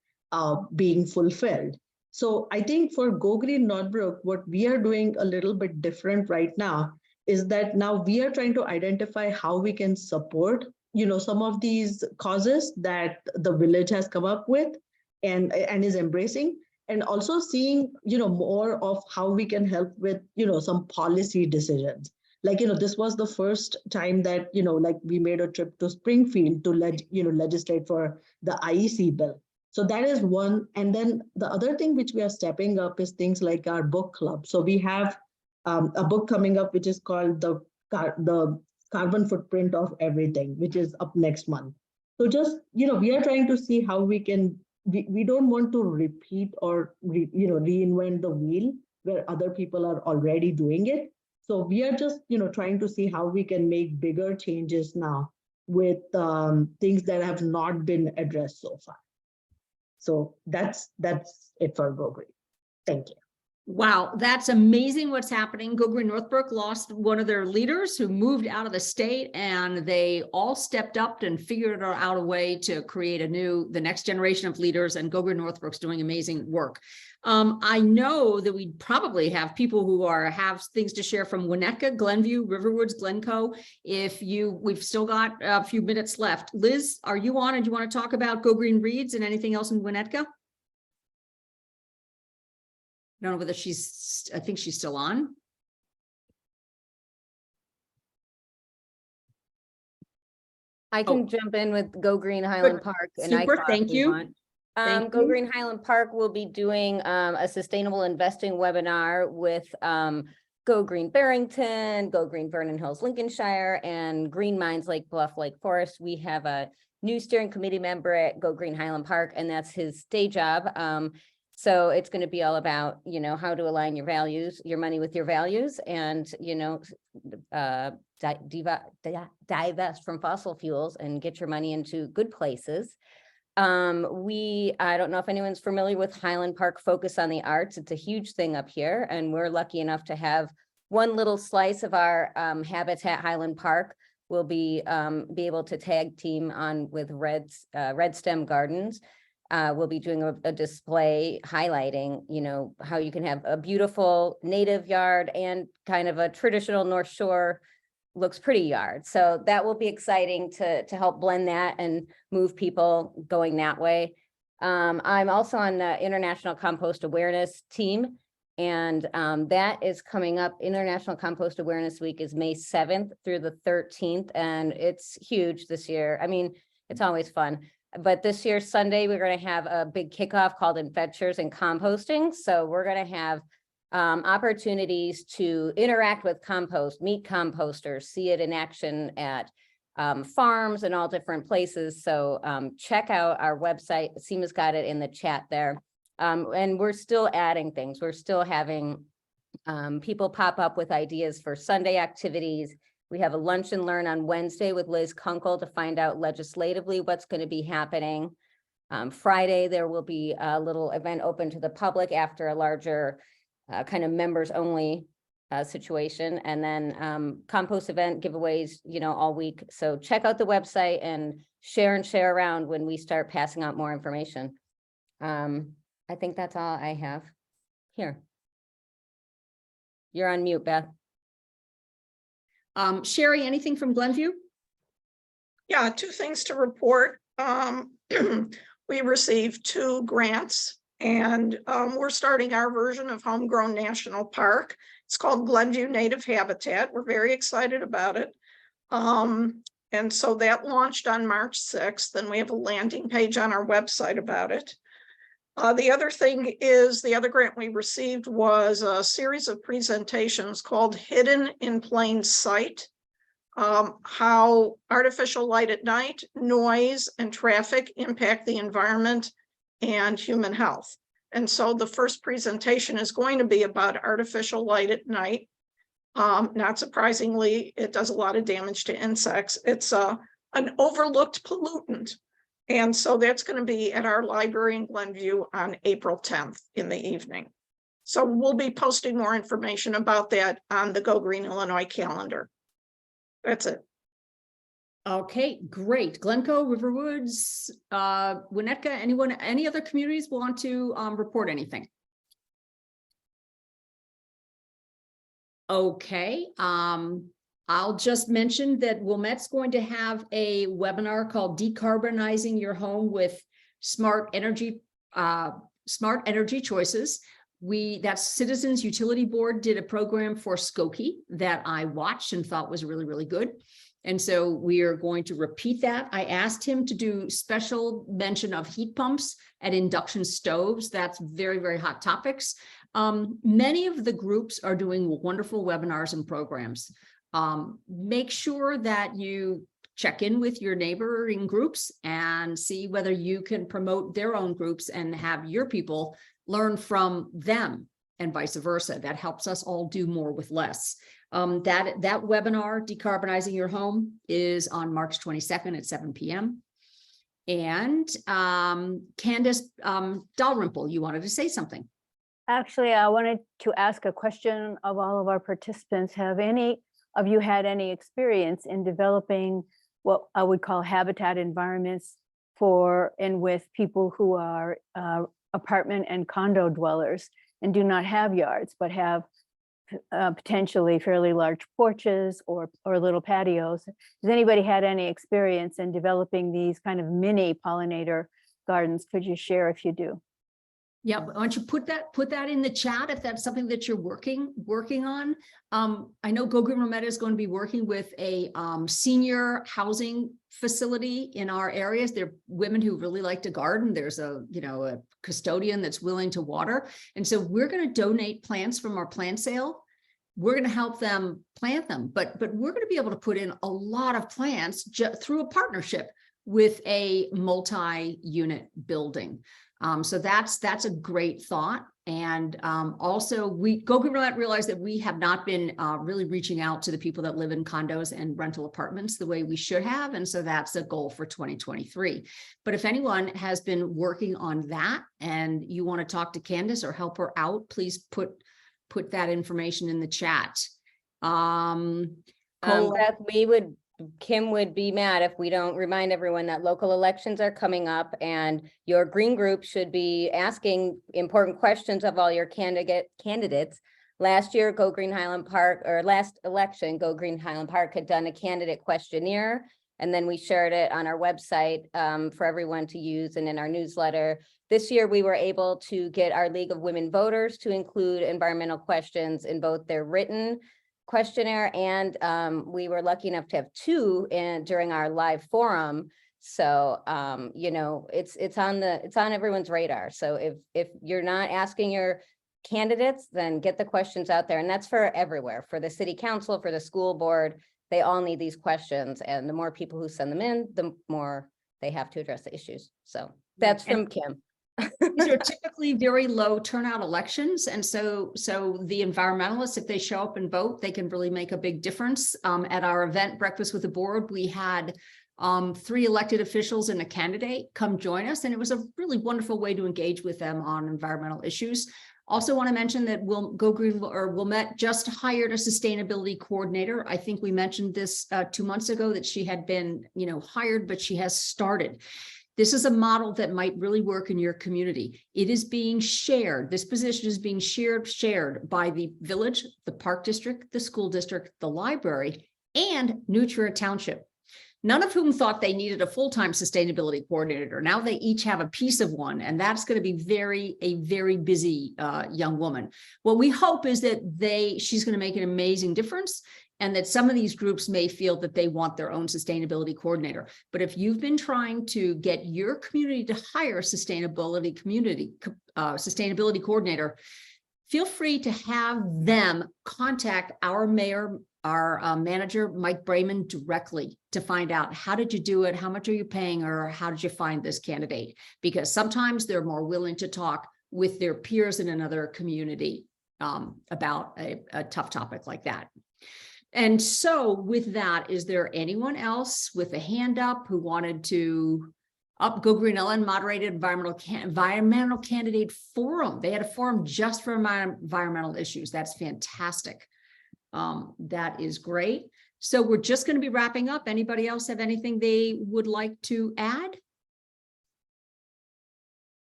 being fulfilled. So I think for Go Green Northbrook, what we are doing a little bit different right now is that now we are trying to identify how we can support, some of these causes that the village has come up with and is embracing, and also seeing, more of how we can help with, some policy decisions. This was the first time that, we made a trip to Springfield to legislate for the IEC bill. So that is one. And then the other thing which we are stepping up is things like our book club. So we have a book coming up, which is called the Carbon Footprint of Everything, which is up next month. So just, we are trying to see how we can, we don't want to repeat or, reinvent the wheel where other people are already doing it. So we are just, trying to see how we can make bigger changes now with things that have not been addressed so far. So that's it for Go Green. Thank you. Wow, that's amazing what's happening. Go Green Northbrook lost one of their leaders who moved out of the state, and they all stepped up and figured out a way to create the next generation of leaders, and Go Green Northbrook's doing amazing work. I know that we probably have people who have things to share from Winnetka, Glenview, Riverwoods, Glencoe. We've still got a few minutes left. Liz, are you on, and do you want to talk about Go Green Reads and anything else in Winnetka? I don't know whether I think she's still on. I can jump in with Go Green Highland Park. And Super, thank you. Go Green Highland Park will be doing a sustainable investing webinar with Go Green Barrington, Go Green Vernon Hills, Lincolnshire, and Green Minds Lake Bluff Lake Forest. We have a new steering committee member at Go Green Highland Park, and that's his day job. So it's going to be all about, how to align your values, your money with your values, and, divest from fossil fuels and get your money into good places. I don't know if anyone's familiar with Highland Park Focus on the Arts. It's a huge thing up here, and we're lucky enough to have one little slice of our Habitat Highland Park. We'll be able to tag team on with Red Stem Gardens. We'll be doing a display highlighting, how you can have a beautiful native yard and kind of a traditional North Shore looks pretty yard. So that will be exciting to help blend that and move people going that way. I'm also on the International Compost Awareness team. And that is coming up. International Compost Awareness Week is May 7th through the 13th, and it's huge this year. I mean, it's always fun. But this year, Sunday, we're going to have a big kickoff called Adventures in Composting. So we're going to have opportunities to interact with compost, meet composters, see it in action at farms and all different places. So check out our website. Seema's got it in the chat there. And we're still adding things. We're still having people pop up with ideas for Sunday activities. We have a lunch and learn on Wednesday with Liz Kunkel to find out legislatively what's going to be happening. Friday, there will be a little event open to the public after a larger kind of members only situation. And then compost event giveaways, you know, all week. So check out the website and share around when we start passing out more information. I think that's all I have here. You're on mute, Beth. Sherry, anything from Glenview? Yeah, two things to report. We received 2 grants, and we're starting our version of Homegrown National Park. It's called Glenview Native Habitat. We're very excited about it. And so that launched on March 6th, and we have a landing page on our website about it. The other thing is, the other grant we received was a series of presentations called Hidden in Plain Sight, how artificial light at night, noise, and traffic impact the environment and human health. And so the first presentation is going to be about artificial light at night. Not surprisingly, it does a lot of damage to insects. It's an overlooked pollutant. And so that's going to be at our library in Glenview on April 10th in the evening. So we'll be posting more information about that on the Go Green Illinois calendar. That's it. Okay, great. Glencoe, Riverwoods, Winnetka, anyone, any other communities want to report anything? Okay, I'll just mention that Wilmette's going to have a webinar called Decarbonizing Your Home with Smart Energy Choices. That Citizens Utility Board did a program for Skokie that I watched and thought was really, really good. And so we are going to repeat that. I asked him to do special mention of heat pumps and induction stoves. That's very, very hot topics. Many of the groups are doing wonderful webinars and programs. Make sure that you check in with your neighboring groups and see whether you can promote their own groups and have your people learn from them and vice versa. That helps us all do more with less. That webinar, Decarbonizing Your Home, is on March 22nd at 7 p.m. And Candace Dalrymple, you wanted to say something. Actually, I wanted to ask a question of all of our participants. Have any of you had any experience in developing what I would call habitat environments for and with people who are apartment and condo dwellers and do not have yards, but have potentially fairly large porches or little patios? Has anybody had any experience in developing these kind of mini pollinator gardens? Could you share if you do? Yeah, why don't you put that in the chat if that's something that you're working on. I know Go Green Wilmette is going to be working with a senior housing facility in our areas. They're women who really like to garden. There's a custodian that's willing to water. And so we're going to donate plants from our plant sale. We're going to help them plant them, but we're going to be able to put in a lot of plants through a partnership with a multi-unit building. So that's a great thought. And also Go Green Wilmette realized that we have not been really reaching out to the people that live in condos and rental apartments the way we should have. And so that's a goal for 2023. But if anyone has been working on that and you want to talk to Candace or help her out, please put that information in the chat. Beth, Kim would be mad if we don't remind everyone that local elections are coming up and your green group should be asking important questions of all your candidates. Last year, Go Green Highland Park, or last election, Go Green Highland Park had done a candidate questionnaire And then we shared it on our website for everyone to use and in our newsletter. This year, we were able to get our League of Women Voters to include environmental questions in both their written questionnaire, and we were lucky enough to have 2 during our live forum. So you know, it's on everyone's radar. So if you're not asking your candidates, then get the questions out there. And that's for everywhere, for the city council, for the school board. They all need these questions, and the more people who send them in, the more they have to address the issues. So that's from Kim. These are typically very low turnout elections. And so the environmentalists, if they show up and vote, they can really make a big difference. At our event, Breakfast with the Board, we had 3 elected officials and a candidate come join us. And it was a really wonderful way to engage with them on environmental issues. Also want to mention that Wilmette just hired a sustainability coordinator. I think we mentioned this 2 months ago that she had been, hired, but she has started. This is a model that might really work in your community. It is being shared. This position is being shared by the village, the park district, the school district, the library, and New Trier Township. None of whom thought they needed a full-time sustainability coordinator. Now they each have a piece of one, and that's going to be a very busy young woman. What we hope is that she's going to make an amazing difference, and that some of these groups may feel that they want their own sustainability coordinator. But if you've been trying to get your community to hire a sustainability coordinator, feel free to have them contact our mayor, our manager, Mike Brayman, directly to find out, how did you do it? How much are you paying her? How did you find this candidate? Because sometimes they're more willing to talk with their peers in another community about a tough topic like that. And so with that, is there anyone else with a hand up who wanted to Go Green Ellen moderated environmental candidate forum. They had a forum just for environmental issues. That's fantastic. That is great. So we're just going to be wrapping up. Anybody else have anything they would like to add?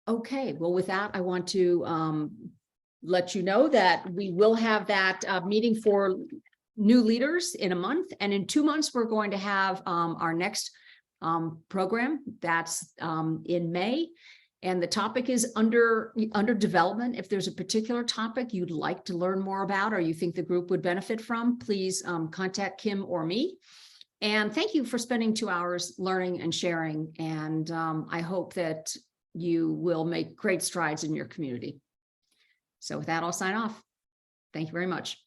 Okay, well, with that, I want to let you know that we will have that meeting for new leaders in a month. And in 2 months, we're going to have our next program. That's in May. And the topic is under development. If there's a particular topic you'd like to learn more about, or you think the group would benefit from, please contact Kim or me. And thank you for spending 2 hours learning and sharing. And I hope that you will make great strides in your community. So with that, I'll sign off. Thank you very much.